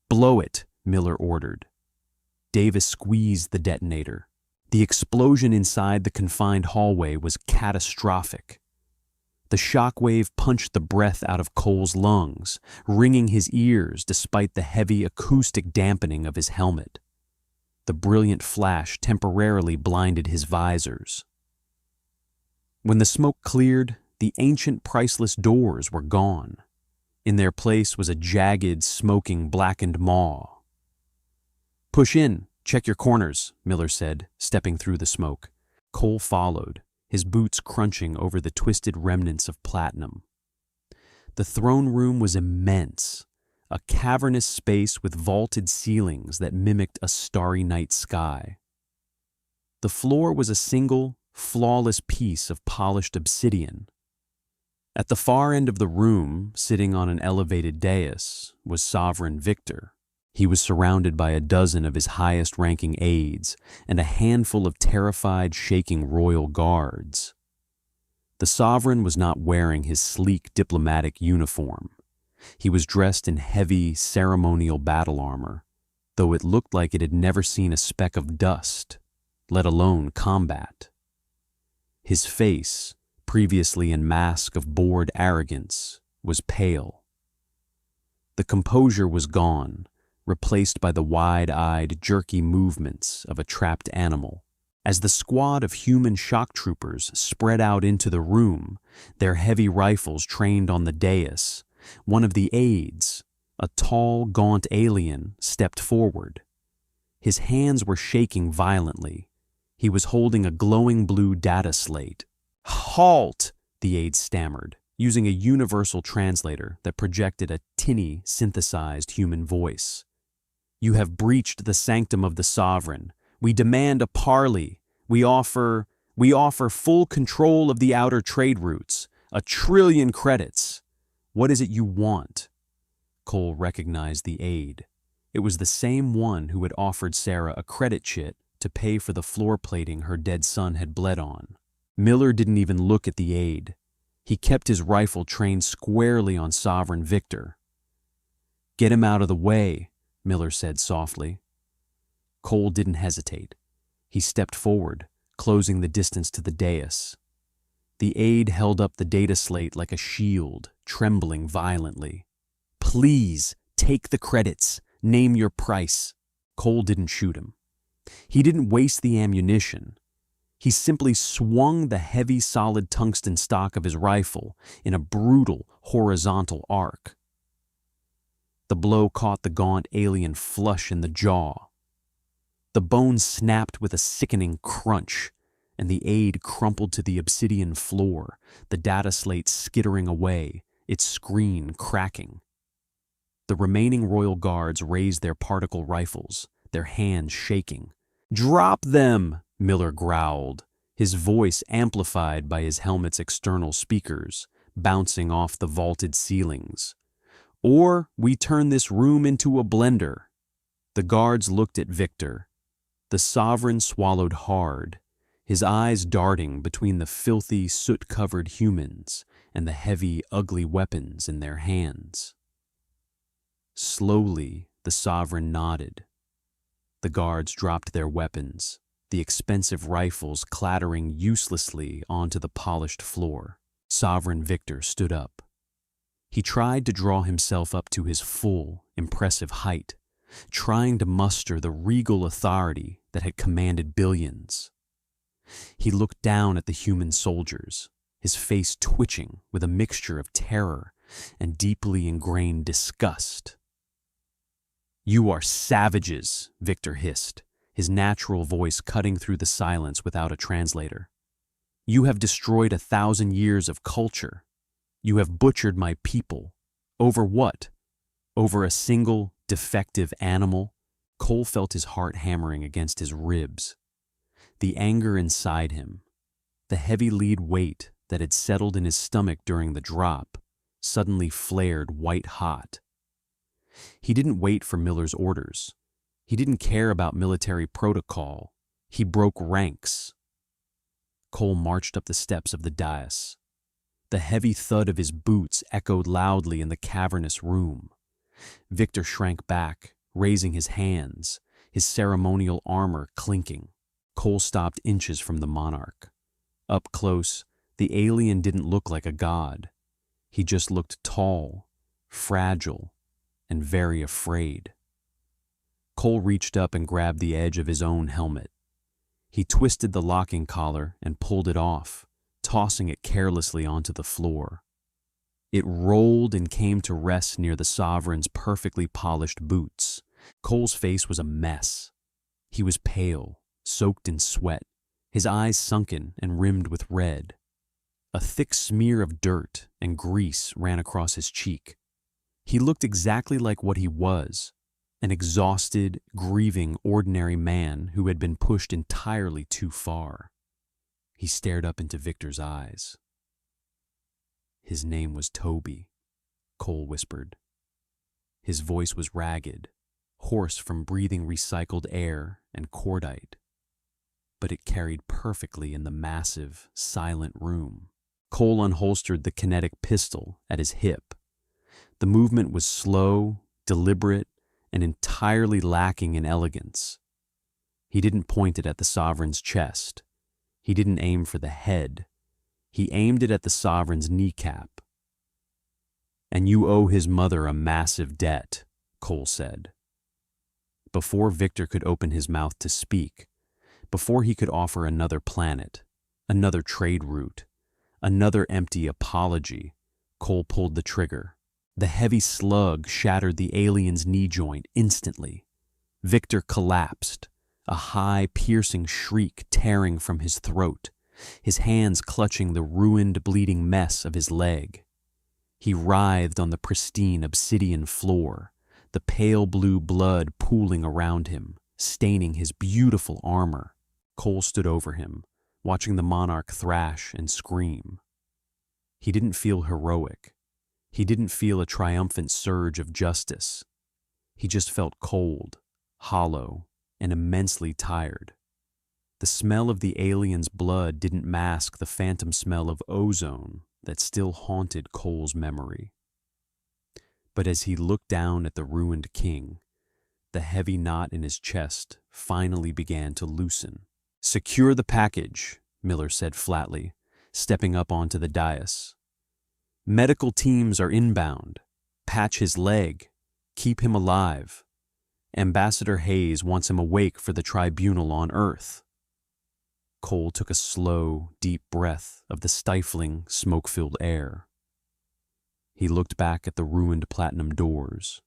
"Blow it," Miller ordered. Davis squeezed the detonator. The explosion inside the confined hallway was catastrophic. The shockwave punched the breath out of Cole's lungs, ringing his ears despite the heavy acoustic dampening of his helmet. The brilliant flash temporarily blinded his visors. When the smoke cleared, the ancient priceless doors were gone. In their place was a jagged, smoking, blackened maw. "Push in, check your corners," Miller said, stepping through the smoke. Cole followed, his boots crunching over the twisted remnants of platinum. The throne room was immense, a cavernous space with vaulted ceilings that mimicked a starry night sky. The floor was a single, flawless piece of polished obsidian. At the far end of the room, sitting on an elevated dais, was Sovereign Victor. He was surrounded by a dozen of his highest-ranking aides and a handful of terrified, shaking royal guards. The Sovereign was not wearing his sleek diplomatic uniform. He was dressed in heavy, ceremonial battle armor, though it looked like it had never seen a speck of dust, let alone combat. His face, previously in mask of bored arrogance, was pale. The composure was gone, replaced by the wide-eyed, jerky movements of a trapped animal. As the squad of human shock troopers spread out into the room, their heavy rifles trained on the dais, one of the aides, a tall, gaunt alien, stepped forward. His hands were shaking violently. He was holding a glowing blue data slate. "Halt!" the aide stammered, using a universal translator that projected a tinny, synthesized human voice. "You have breached the sanctum of the Sovereign. We demand a parley. We offer full control of the outer trade routes, 1,000,000,000,000 credits. What is it you want?" Cole recognized the aide. It was the same one who had offered Sarah a credit chit to pay for the floor plating her dead son had bled on. Miller didn't even look at the aide. He kept his rifle trained squarely on Sovereign Victor. "Get him out of the way," Miller said softly. Cole didn't hesitate. He stepped forward, closing the distance to the dais. The aide held up the data slate like a shield, trembling violently. "Please, take the credits. Name your price." Cole didn't shoot him. He didn't waste the ammunition. He simply swung the heavy, solid tungsten stock of his rifle in a brutal, horizontal arc. The blow caught the gaunt alien flush in the jaw. The bone snapped with a sickening crunch, and the aide crumpled to the obsidian floor, the data slate skittering away, its screen cracking. The remaining royal guards raised their particle rifles, their hands shaking. "Drop them!" Miller growled, his voice amplified by his helmet's external speakers, bouncing off the vaulted ceilings. "Or we turn this room into a blender." The guards looked at Victor. The Sovereign swallowed hard, his eyes darting between the filthy, soot-covered humans and the heavy, ugly weapons in their hands. Slowly, the Sovereign nodded. The guards dropped their weapons, the expensive rifles clattering uselessly onto the polished floor. Sovereign Victor stood up. He tried to draw himself up to his full, impressive height, trying to muster the regal authority that had commanded billions. He looked down at the human soldiers, his face twitching with a mixture of terror and deeply ingrained disgust. "You are savages," Victor hissed, his natural voice cutting through the silence without a translator. "You have destroyed 1,000 years of culture. You have butchered my people. Over what? Over a single, defective animal?" Cole felt his heart hammering against his ribs. The anger inside him, the heavy lead weight that had settled in his stomach during the drop, suddenly flared white-hot. He didn't wait for Miller's orders. He didn't care about military protocol. He broke ranks. Cole marched up the steps of the dais. The heavy thud of his boots echoed loudly in the cavernous room. Victor shrank back, raising his hands, his ceremonial armor clinking. Cole stopped inches from the monarch. Up close, the alien didn't look like a god. He just looked tall, fragile, and very afraid. Cole reached up and grabbed the edge of his own helmet. He twisted the locking collar and pulled it off, tossing it carelessly onto the floor. It rolled and came to rest near the sovereign's perfectly polished boots. Cole's face was a mess. He was pale, soaked in sweat, his eyes sunken and rimmed with red. A thick smear of dirt and grease ran across his cheek. He looked exactly like what he was, an exhausted, grieving, ordinary man who had been pushed entirely too far. He stared up into Victor's eyes. "His name was Toby," Cole whispered. His voice was ragged, hoarse from breathing recycled air and cordite, but it carried perfectly in the massive, silent room. Cole unholstered the kinetic pistol at his hip. The movement was slow, deliberate, and entirely lacking in elegance. He didn't point it at the sovereign's chest. He didn't aim for the head. He aimed it at the sovereign's kneecap. "And you owe his mother a massive debt," Cole said. Before Victor could open his mouth to speak, before he could offer another planet, another trade route, another empty apology, Cole pulled the trigger. The heavy slug shattered the alien's knee joint instantly. Victor collapsed, a high, piercing shriek tearing from his throat, his hands clutching the ruined, bleeding mess of his leg. He writhed on the pristine obsidian floor, the pale blue blood pooling around him, staining his beautiful armor. Cole stood over him, watching the monarch thrash and scream. He didn't feel heroic. He didn't feel a triumphant surge of justice. He just felt cold, hollow, and immensely tired. The smell of the alien's blood didn't mask the phantom smell of ozone that still haunted Cole's memory. But as he looked down at the ruined king, the heavy knot in his chest finally began to loosen. "Secure the package," Miller said flatly, stepping up onto the dais. "Medical teams are inbound. Patch his leg. Keep him alive. Ambassador Hayes wants him awake for the tribunal on Earth." Cole took a slow, deep breath of the stifling, smoke-filled air. He looked back at the ruined platinum doors,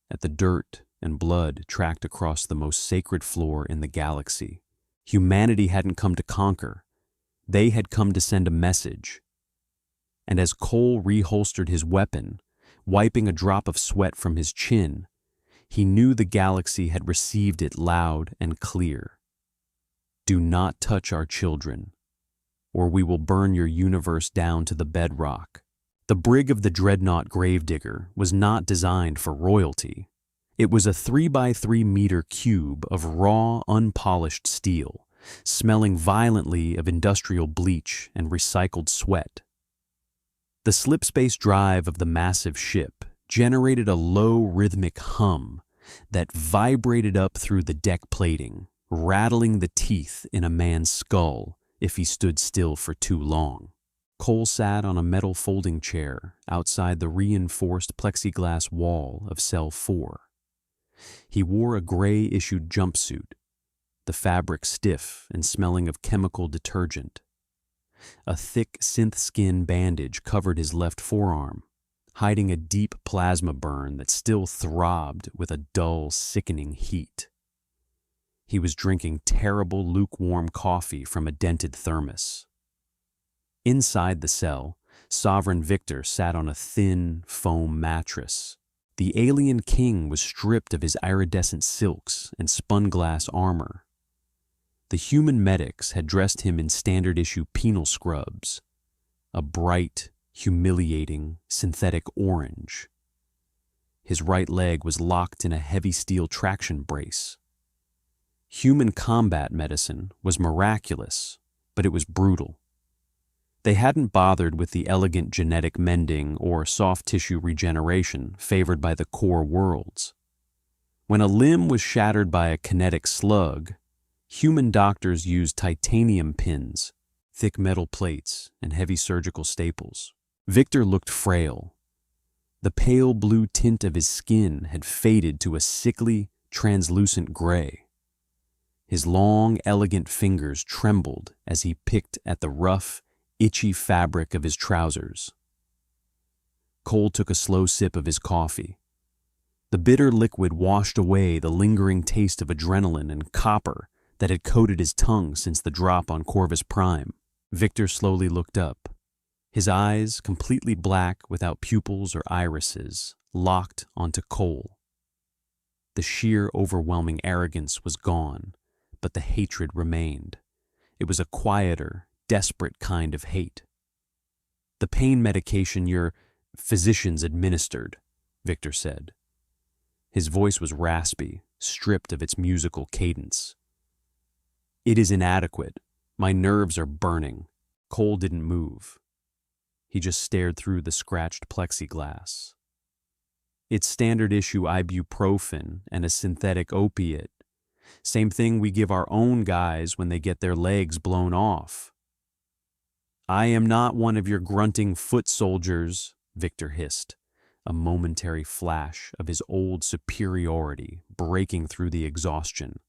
at the dirt and blood tracked across the most sacred floor in the galaxy. Humanity hadn't come to conquer. They had come to send a message. And as Cole reholstered his weapon, wiping a drop of sweat from his chin, he knew the galaxy had received it loud and clear. "Do not touch our children, or we will burn your universe down to the bedrock." The brig of the dreadnought Gravedigger was not designed for royalty. It was a 3x3-meter cube of raw, unpolished steel, smelling violently of industrial bleach and recycled sweat. The slipspace drive of the massive ship generated a low, rhythmic hum that vibrated up through the deck plating, rattling the teeth in a man's skull if he stood still for too long. Cole sat on a metal folding chair outside the reinforced plexiglass wall of Cell 4. He wore a gray-issued jumpsuit, the fabric stiff and smelling of chemical detergent. A thick synth-skin bandage covered his left forearm, hiding a deep plasma burn that still throbbed with a dull, sickening heat. He was drinking terrible, lukewarm coffee from a dented thermos. Inside the cell, Sovereign Victor sat on a thin, foam mattress. The alien king was stripped of his iridescent silks and spun glass armor. The human medics had dressed him in standard-issue penal scrubs, a bright, humiliating, synthetic orange. His right leg was locked in a heavy steel traction brace. Human combat medicine was miraculous, but it was brutal. They hadn't bothered with the elegant genetic mending or soft tissue regeneration favored by the core worlds. When a limb was shattered by a kinetic slug, Human doctors use titanium pins, thick metal plates, and heavy surgical staples. Victor looked frail. The pale blue tint of his skin had faded to a sickly, translucent gray. His long, elegant fingers trembled as he picked at the rough, itchy fabric of his trousers. Cole took a slow sip of his coffee. The bitter liquid washed away the lingering taste of adrenaline and copper that had coated his tongue since the drop on Corvus Prime. Victor slowly looked up. His eyes, completely black without pupils or irises, locked onto Cole. The sheer, overwhelming arrogance was gone, but the hatred remained. It was a quieter, desperate kind of hate. "The pain medication your physicians administered," Victor said. His voice was raspy, stripped of its musical cadence. "It is inadequate. My nerves are burning." Cole didn't move. He just stared through the scratched plexiglass. "It's standard issue ibuprofen and a synthetic opiate. Same thing we give our own guys when they get their legs blown off." "I am not one of your grunting foot soldiers," Victor hissed, a momentary flash of his old superiority breaking through the exhaustion.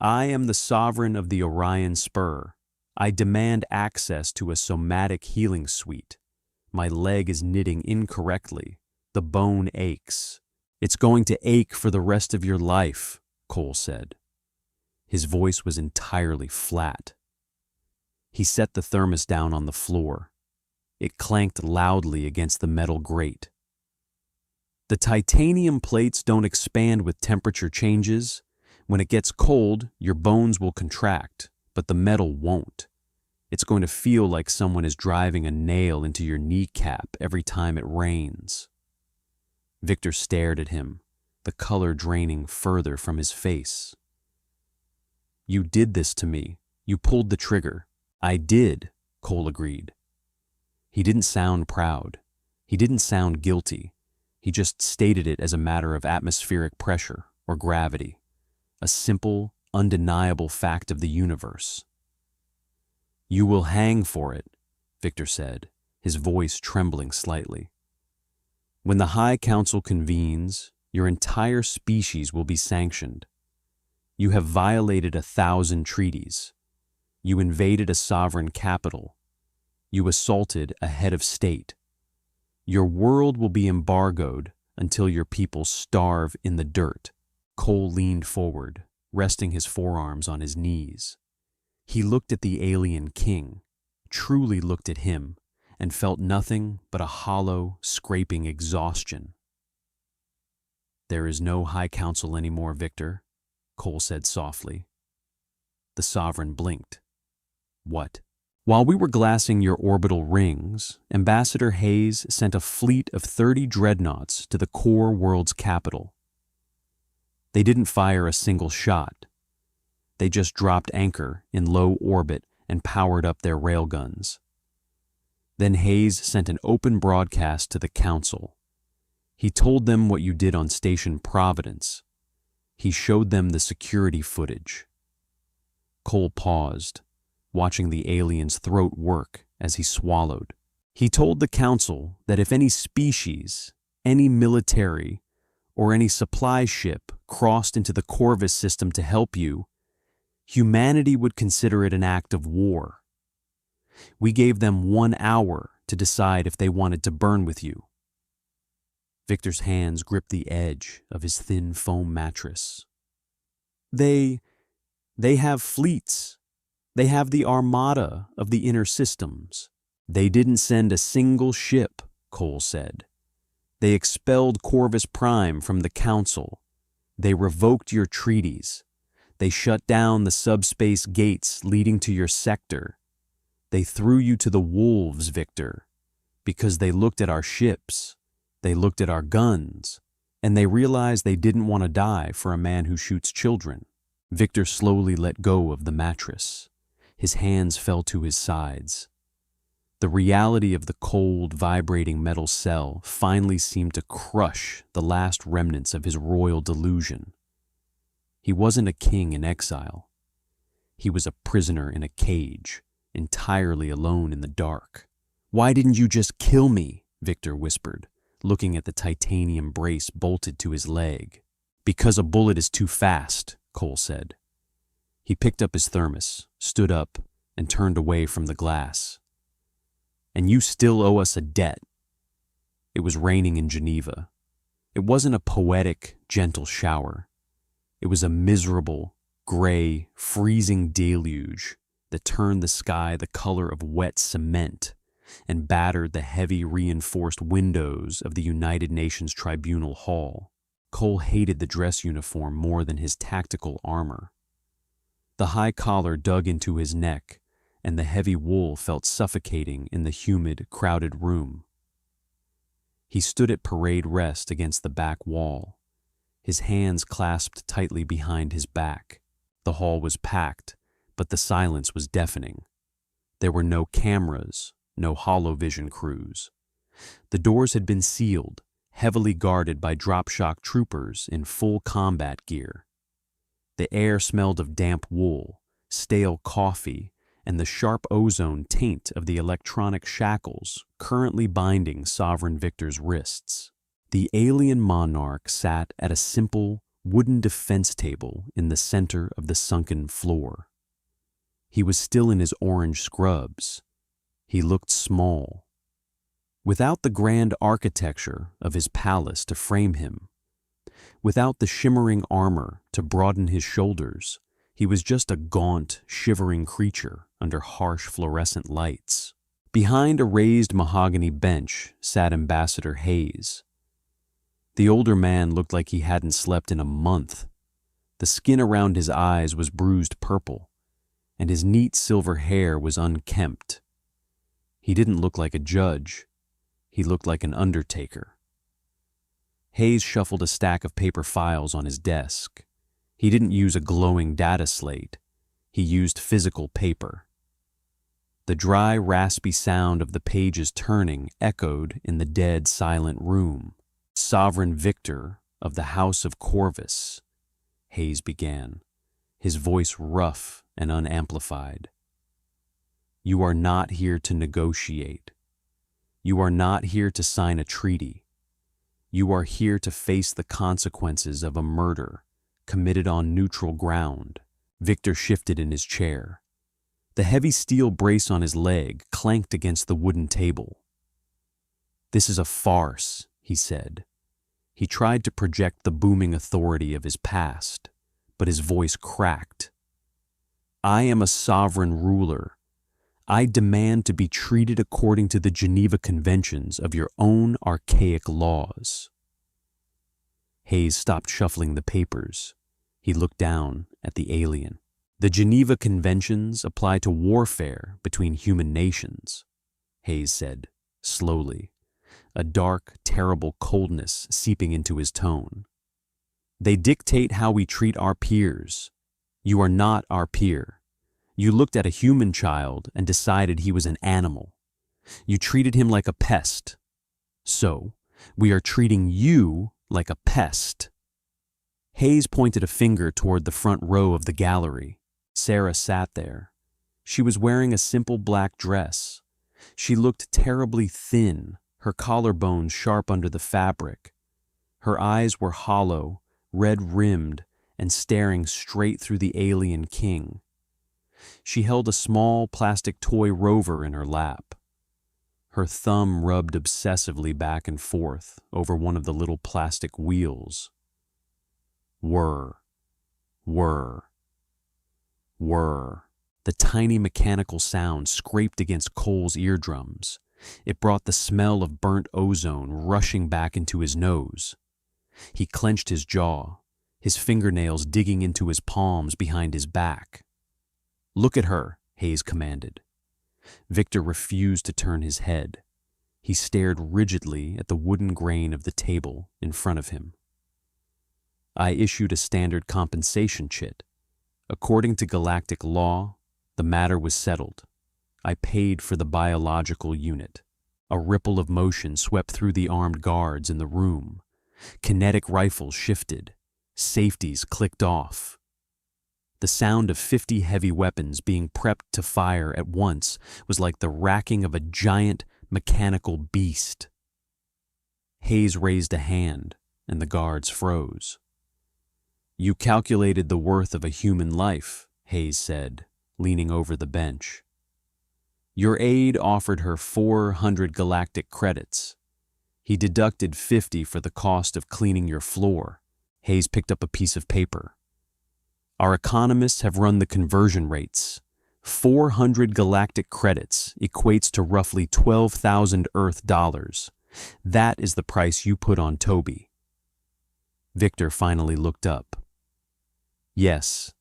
"I am the sovereign of the Orion Spur. I demand access to a somatic healing suite. My leg is knitting incorrectly. The bone aches. It's going to ache for the rest of your life," Cole said. His voice was entirely flat. He set the thermos down on the floor. It clanked loudly against the metal grate. "The titanium plates don't expand with temperature changes. When it gets cold, your bones will contract, but the metal won't. It's going to feel like someone is driving a nail into your kneecap every time it rains." Victor stared at him, the color draining further from his face. "You did this to me. You pulled the trigger." "I did," Cole agreed. He didn't sound proud. He didn't sound guilty. He just stated it as a matter of atmospheric pressure or gravity, a simple, undeniable fact of the universe. "You will hang for it," Victor said, his voice trembling slightly. "When the High Council convenes, your entire species will be sanctioned. You have violated 1,000 treaties. You invaded a sovereign capital. You assaulted a head of state. Your world will be embargoed until your people starve in the dirt." Cole leaned forward, resting his forearms on his knees. He looked at the alien king, truly looked at him, and felt nothing but a hollow, scraping exhaustion. "There is no High Council anymore, Victor," Cole said softly. The sovereign blinked. "What?" "While we were glassing your orbital rings, Ambassador Hayes sent a fleet of 30 dreadnoughts to the core world's capital. They didn't fire a single shot. They just dropped anchor in low orbit and powered up their railguns. Then Hayes sent an open broadcast to the council. He told them what you did on Station Providence. He showed them the security footage." Cole paused, watching the alien's throat work as he swallowed. "He told the council that if any species, any military, or any supply ship crossed into the Corvus system to help you, humanity would consider it an act of war. We gave them 1 hour to decide if they wanted to burn with you." Victor's hands gripped the edge of his thin foam mattress. They have fleets. They have the armada of the inner systems." "They didn't send a single ship," Cole said. "They expelled Corvus Prime from the council. They revoked your treaties. They shut down the subspace gates leading to your sector. They threw you to the wolves, Victor, because they looked at our ships, they looked at our guns, and they realized they didn't want to die for a man who shoots children." Victor slowly let go of the mattress. His hands fell to his sides. The reality of the cold, vibrating metal cell finally seemed to crush the last remnants of his royal delusion. He wasn't a king in exile. He was a prisoner in a cage, entirely alone in the dark. "Why didn't you just kill me?" Victor whispered, looking at the titanium brace bolted to his leg. "Because a bullet is too fast," Cole said. He picked up his thermos, stood up, and turned away from the glass. "And you still owe us a debt." It was raining in Geneva. It wasn't a poetic, gentle shower. It was a miserable, gray, freezing deluge that turned the sky the color of wet cement and battered the heavy reinforced windows of the United Nations Tribunal Hall. Cole hated the dress uniform more than his tactical armor. The high collar dug into his neck, and the heavy wool felt suffocating in the humid, crowded room. He stood at parade rest against the back wall, his hands clasped tightly behind his back. The hall was packed, but the silence was deafening. There were no cameras, no holovision crews. The doors had been sealed, heavily guarded by drop-shock troopers in full combat gear. The air smelled of damp wool, stale coffee, and the sharp ozone taint of the electronic shackles currently binding Sovereign Victor's wrists. The alien monarch sat at a simple, wooden defense table in the center of the sunken floor. He was still in his orange scrubs. He looked small. Without the grand architecture of his palace to frame him, without the shimmering armor to broaden his shoulders, he was just a gaunt, shivering creature under harsh fluorescent lights. Behind a raised mahogany bench sat Ambassador Hayes. The older man looked like he hadn't slept in a month. The skin around his eyes was bruised purple, and his neat silver hair was unkempt. He didn't look like a judge. He looked like an undertaker. Hayes shuffled a stack of paper files on his desk. He didn't use a glowing data slate. He used physical paper. The dry, raspy sound of the pages turning echoed in the dead, silent room. "Sovereign Victor of the House of Corvus," Hayes began, his voice rough and unamplified. "You are not here to negotiate. You are not here to sign a treaty. You are here to face the consequences of a murder committed on neutral ground." Victor shifted in his chair. The heavy steel brace on his leg clanked against the wooden table. "This is a farce," he said. He tried to project the booming authority of his past, but his voice cracked. "I am a sovereign ruler. I demand to be treated according to the Geneva Conventions of your own archaic laws." Hayes stopped shuffling the papers. He looked down at the alien. "The Geneva Conventions apply to warfare between human nations," Hayes said, slowly, a dark, terrible coldness seeping into his tone. "They dictate how we treat our peers. You are not our peer. You looked at a human child and decided he was an animal. You treated him like a pest. So, we are treating you like a pest." Hayes pointed a finger toward the front row of the gallery. Sarah sat there. She was wearing a simple black dress. She looked terribly thin, her collarbones sharp under the fabric. Her eyes were hollow, red-rimmed, and staring straight through the alien king. She held a small plastic toy rover in her lap. Her thumb rubbed obsessively back and forth over one of the little plastic wheels. Whir, whir, whir. The tiny mechanical sound scraped against Cole's eardrums. It brought the smell of burnt ozone rushing back into his nose. He clenched his jaw, his fingernails digging into his palms behind his back. "Look at her," Hayes commanded. Victor refused to turn his head. He stared rigidly at the wooden grain of the table in front of him. "I issued a standard compensation chit. According to galactic law, the matter was settled. I paid for the biological unit." A ripple of motion swept through the armed guards in the room. Kinetic rifles shifted. Safeties clicked off. The sound of 50 heavy weapons being prepped to fire at once was like the racking of a giant mechanical beast. Hayes raised a hand, and the guards froze. "You calculated the worth of a human life," Hayes said, leaning over the bench. "Your aide offered her 400 galactic credits. He deducted 50 for the cost of cleaning your floor." Hayes picked up a piece of paper. "Our economists have run the conversion rates. 400 galactic credits equates to roughly 12,000 Earth dollars. That is the price you put on Toby." Victor finally looked up. "Yes,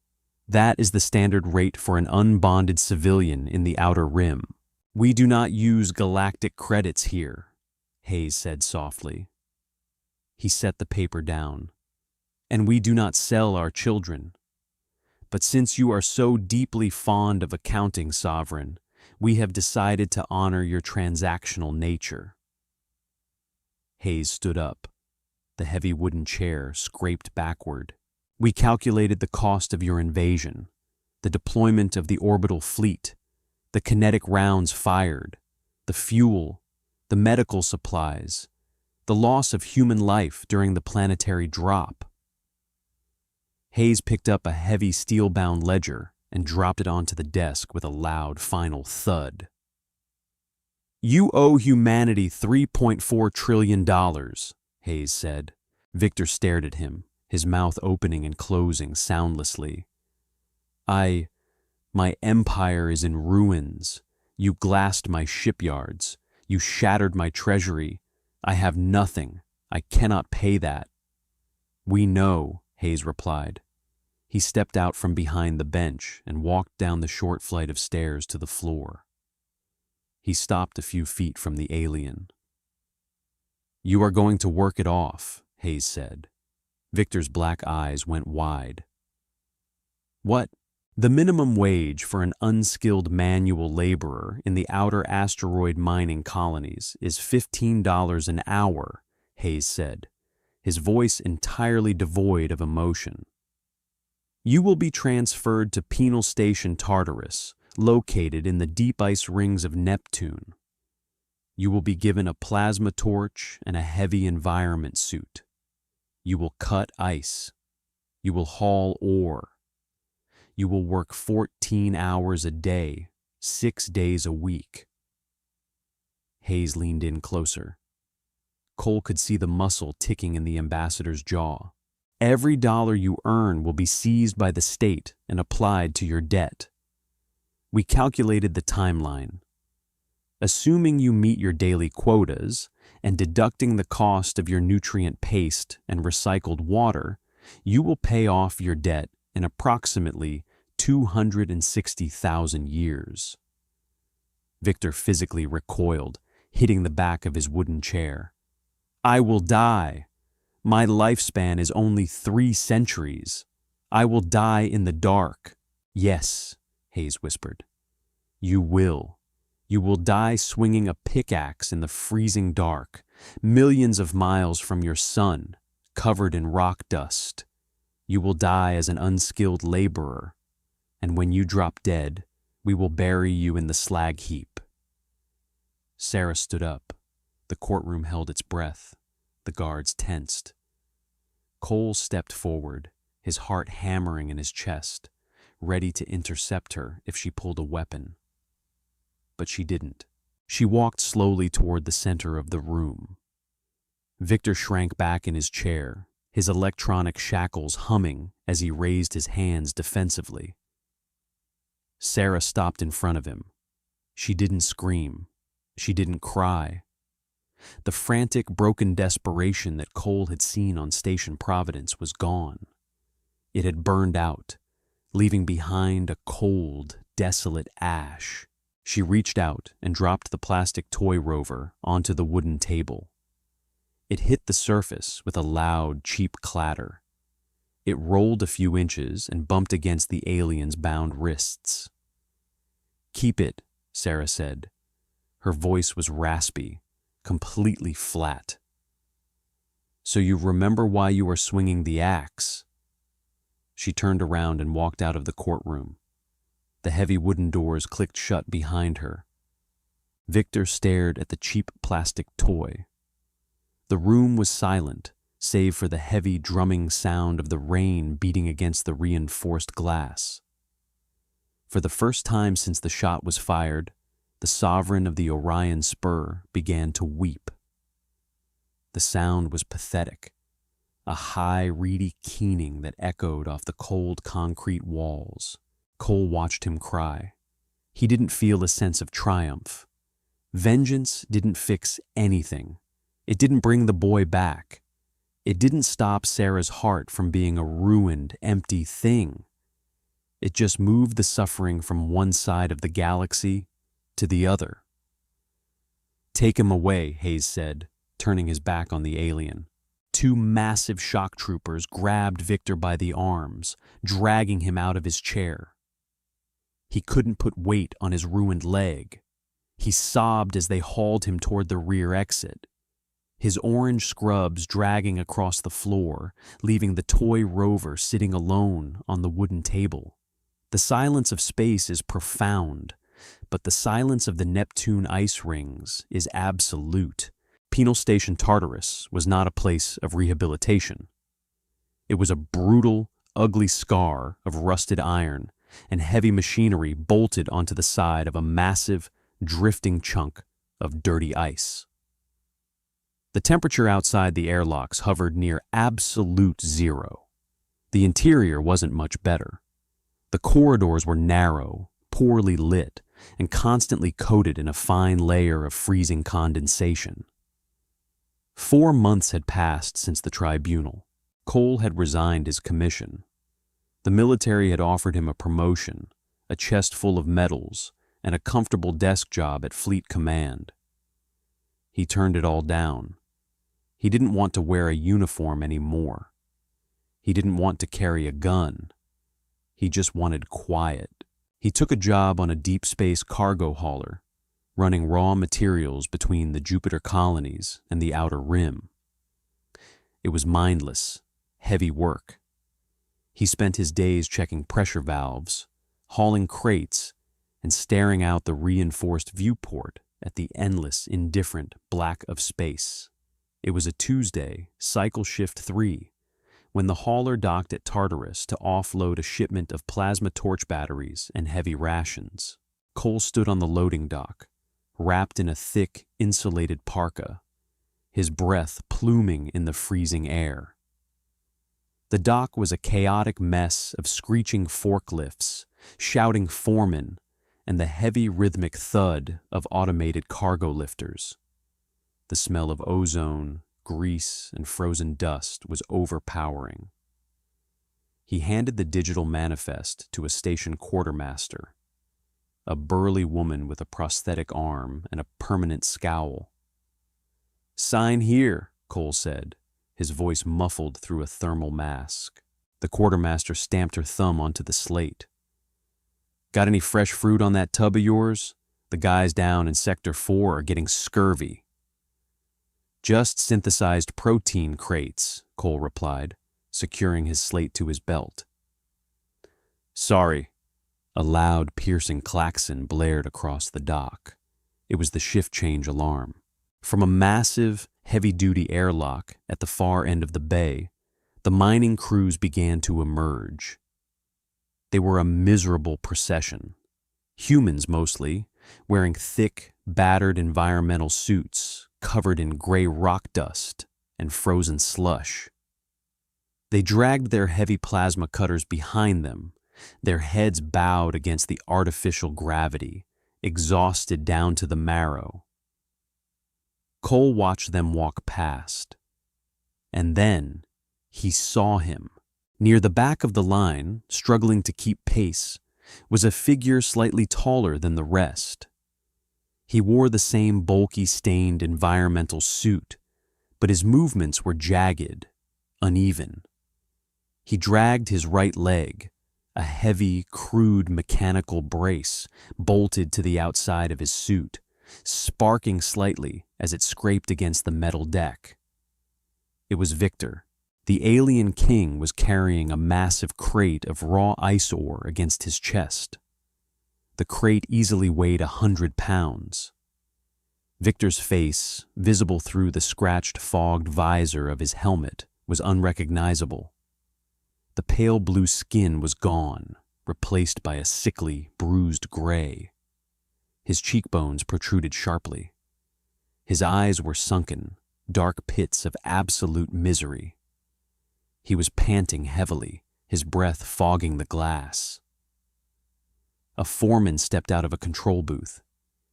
that is the standard rate for an unbonded civilian in the Outer Rim. We do not use galactic credits here," Hayes said softly. He set the paper down. "And we do not sell our children. But since you are so deeply fond of accounting, Sovereign, we have decided to honor your transactional nature." Hayes stood up. The heavy wooden chair scraped backward. "We calculated the cost of your invasion, the deployment of the orbital fleet, the kinetic rounds fired, the fuel, the medical supplies, the loss of human life during the planetary drop." Hayes picked up a heavy steel-bound ledger and dropped it onto the desk with a loud final thud. "You owe humanity $3.4 trillion, Hayes said. Victor stared at him, his mouth opening and closing soundlessly. My empire is in ruins. You glassed my shipyards. You shattered my treasury. I have nothing. I cannot pay that." "We know," Hayes replied. He stepped out from behind the bench and walked down the short flight of stairs to the floor. He stopped a few feet from the alien. "You are going to work it off," Hayes said. Victor's black eyes went wide. "What?" "The minimum wage for an unskilled manual laborer in the outer asteroid mining colonies is $15 an hour, Hayes said, his voice entirely devoid of emotion. "You will be transferred to Penal Station Tartarus, located in the deep ice rings of Neptune. You will be given a plasma torch and a heavy environment suit. You will cut ice. You will haul ore. You will work 14 hours a day, 6 days a week." Hayes leaned in closer. Cole could see the muscle ticking in the ambassador's jaw. "Every dollar you earn will be seized by the state and applied to your debt. We calculated the timeline. Assuming you meet your daily quotas and deducting the cost of your nutrient paste and recycled water, you will pay off your debt in approximately 260,000 years. Victor physically recoiled, hitting the back of his wooden chair. "I will die. My lifespan is only 3 centuries. I will die in the dark." "Yes," Hayes whispered. "You will. You will die swinging a pickaxe in the freezing dark, millions of miles from your sun, covered in rock dust. You will die as an unskilled laborer, and when you drop dead, we will bury you in the slag heap." Sarah stood up. The courtroom held its breath. The guards tensed. Cole stepped forward, his heart hammering in his chest, ready to intercept her if she pulled a weapon. But she didn't. She walked slowly toward the center of the room. Victor shrank back in his chair, his electronic shackles humming as he raised his hands defensively. Sarah stopped in front of him. She didn't scream. She didn't cry. The frantic, broken desperation that Cole had seen on Station Providence was gone. It had burned out, leaving behind a cold, desolate ash. She reached out and dropped the plastic toy rover onto the wooden table. It hit the surface with a loud, cheap clatter. It rolled a few inches and bumped against the alien's bound wrists. "Keep it," Sarah said. Her voice was raspy, completely flat. "So you remember why you are swinging the axe?" She turned around and walked out of the courtroom. The heavy wooden doors clicked shut behind her. Victor stared at the cheap plastic toy. The room was silent, save for the heavy drumming sound of the rain beating against the reinforced glass. For the first time since the shot was fired, the sovereign of the Orion Spur began to weep. The sound was pathetic, a high, reedy keening that echoed off the cold concrete walls. Cole watched him cry. He didn't feel a sense of triumph. Vengeance didn't fix anything. It didn't bring the boy back. It didn't stop Sarah's heart from being a ruined, empty thing. It just moved the suffering from one side of the galaxy to the other. "Take him away," Hayes said, turning his back on the alien. Two massive shock troopers grabbed Victor by the arms, dragging him out of his chair. He couldn't put weight on his ruined leg. He sobbed as they hauled him toward the rear exit, his orange scrubs dragging across the floor, leaving the toy rover sitting alone on the wooden table. The silence of space is profound, but the silence of the Neptune ice rings is absolute. Penal Station Tartarus was not a place of rehabilitation. It was a brutal, ugly scar of rusted iron and heavy machinery bolted onto the side of a massive, drifting chunk of dirty ice. The temperature outside the airlocks hovered near absolute zero. The interior wasn't much better. The corridors were narrow, poorly lit, and constantly coated in a fine layer of freezing condensation. 4 months had passed since the tribunal. Cole had resigned his commission. The military had offered him a promotion, a chest full of medals, and a comfortable desk job at Fleet Command. He turned it all down. He didn't want to wear a uniform anymore. He didn't want to carry a gun. He just wanted quiet. He took a job on a deep space cargo hauler, running raw materials between the Jupiter colonies and the outer rim. It was mindless, heavy work. He spent his days checking pressure valves, hauling crates, and staring out the reinforced viewport at the endless, indifferent black of space. It was a Tuesday, cycle shift 3, when the hauler docked at Tartarus to offload a shipment of plasma torch batteries and heavy rations. Cole stood on the loading dock, wrapped in a thick, insulated parka, his breath pluming in the freezing air. The dock was a chaotic mess of screeching forklifts, shouting foremen, and the heavy rhythmic thud of automated cargo lifters. The smell of ozone, grease, and frozen dust was overpowering. He handed the digital manifest to a station quartermaster, a burly woman with a prosthetic arm and a permanent scowl. "Sign here," Cole said, his voice muffled through a thermal mask. The quartermaster stamped her thumb onto the slate. "Got any fresh fruit on that tub of yours? The guys down in Sector 4 are getting scurvy." "Just synthesized protein crates," Cole replied, securing his slate to his belt. "Sorry." A loud, piercing klaxon blared across the dock. It was the shift change alarm. From a massive, heavy-duty airlock at the far end of the bay, the mining crews began to emerge. They were a miserable procession. Humans mostly, wearing thick, battered environmental suits covered in gray rock dust and frozen slush. They dragged their heavy plasma cutters behind them, their heads bowed against the artificial gravity, exhausted down to the marrow. Cole watched them walk past. And then he saw him. Near the back of the line, struggling to keep pace, was a figure slightly taller than the rest. He wore the same bulky, stained environmental suit, but his movements were jagged, uneven. He dragged his right leg, a heavy, crude mechanical brace bolted to the outside of his suit, sparking slightly as it scraped against the metal deck. It was Victor. The alien king was carrying a massive crate of raw ice ore against his chest. The crate easily weighed 100 pounds. Victor's face, visible through the scratched, fogged visor of his helmet, was unrecognizable. The pale blue skin was gone, replaced by a sickly, bruised gray. His cheekbones protruded sharply. His eyes were sunken, dark pits of absolute misery. He was panting heavily, his breath fogging the glass. A foreman stepped out of a control booth.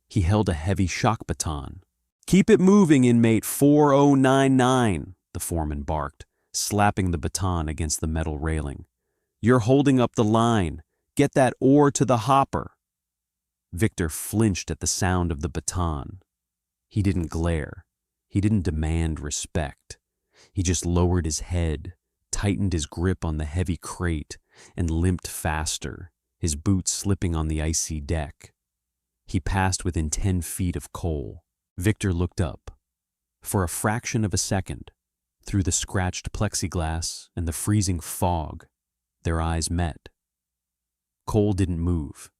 He held a heavy shock baton. "Keep it moving, inmate 4099, the foreman barked, slapping the baton against the metal railing. "You're holding up the line. Get that ore to the hopper." Victor flinched at the sound of the baton. He didn't glare. He didn't demand respect. He just lowered his head, tightened his grip on the heavy crate, and limped faster, his boots slipping on the icy deck. He passed within 10 feet of Cole. Victor looked up. For a fraction of a second, through the scratched plexiglass and the freezing fog, their eyes met. Cole didn't move.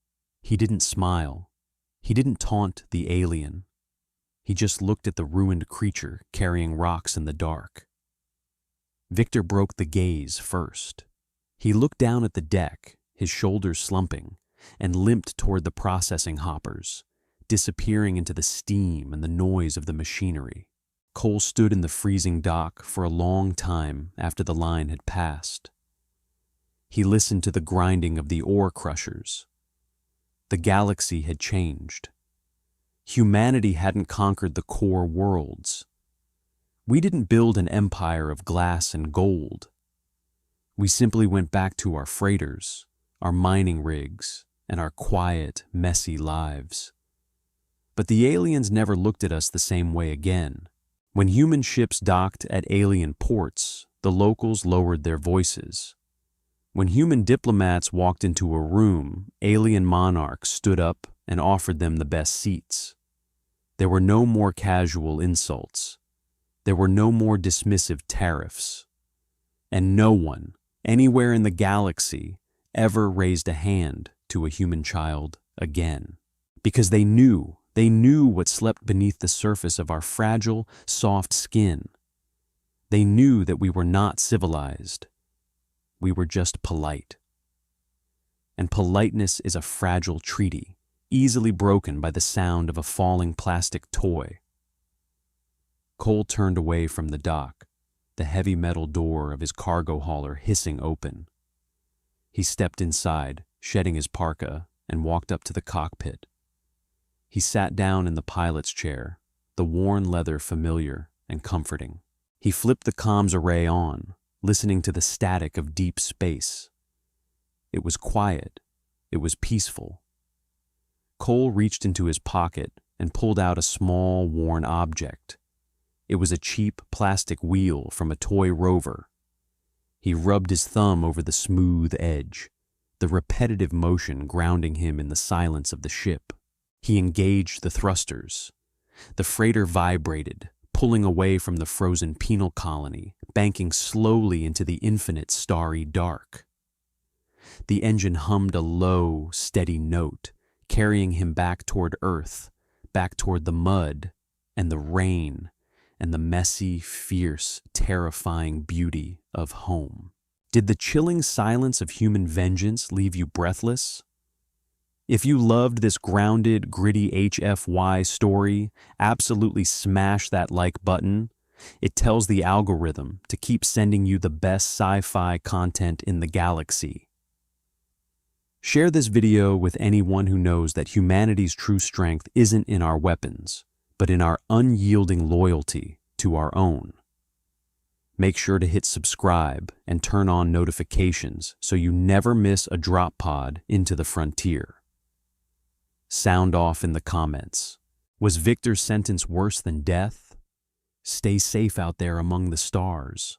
He didn't smile. He didn't taunt the alien. He just looked at the ruined creature carrying rocks in the dark. Victor broke the gaze first. He looked down at the deck, his shoulders slumping, and limped toward the processing hoppers, disappearing into the steam and the noise of the machinery. Cole stood in the freezing dock for a long time after the line had passed. He listened to the grinding of the ore crushers. The galaxy had changed. Humanity hadn't conquered the core worlds. We didn't build an empire of glass and gold. We simply went back to our freighters, our mining rigs, and our quiet, messy lives. But the aliens never looked at us the same way again. When human ships docked at alien ports, the locals lowered their voices. When human diplomats walked into a room, alien monarchs stood up and offered them the best seats. There were no more casual insults. There were no more dismissive tariffs. And no one, anywhere in the galaxy, ever raised a hand to a human child again. Because they knew what slept beneath the surface of our fragile, soft skin. They knew that we were not civilized. We were just polite. And politeness is a fragile treaty, easily broken by the sound of a falling plastic toy. Cole turned away from the dock, the heavy metal door of his cargo hauler hissing open. He stepped inside, shedding his parka, and walked up to the cockpit. He sat down in the pilot's chair, the worn leather familiar and comforting. He flipped the comms array on, listening to the static of deep space. It was quiet. It was peaceful. Cole reached into his pocket and pulled out a small, worn object. It was a cheap plastic wheel from a toy rover. He rubbed his thumb over the smooth edge, the repetitive motion grounding him in the silence of the ship. He engaged the thrusters. The freighter vibrated, pulling away from the frozen penal colony, banking slowly into the infinite starry dark. The engine hummed a low, steady note, carrying him back toward Earth, back toward the mud and the rain and the messy, fierce, terrifying beauty of home. Did the chilling silence of human vengeance leave you breathless? If you loved this grounded, gritty HFY story, absolutely smash that like button. It tells the algorithm to keep sending you the best sci-fi content in the galaxy. Share this video with anyone who knows that humanity's true strength isn't in our weapons, but in our unyielding loyalty to our own. Make sure to hit subscribe and turn on notifications so you never miss a drop pod into the frontier. Sound off in the comments. Was Victor's sentence worse than death? Stay safe out there among the stars.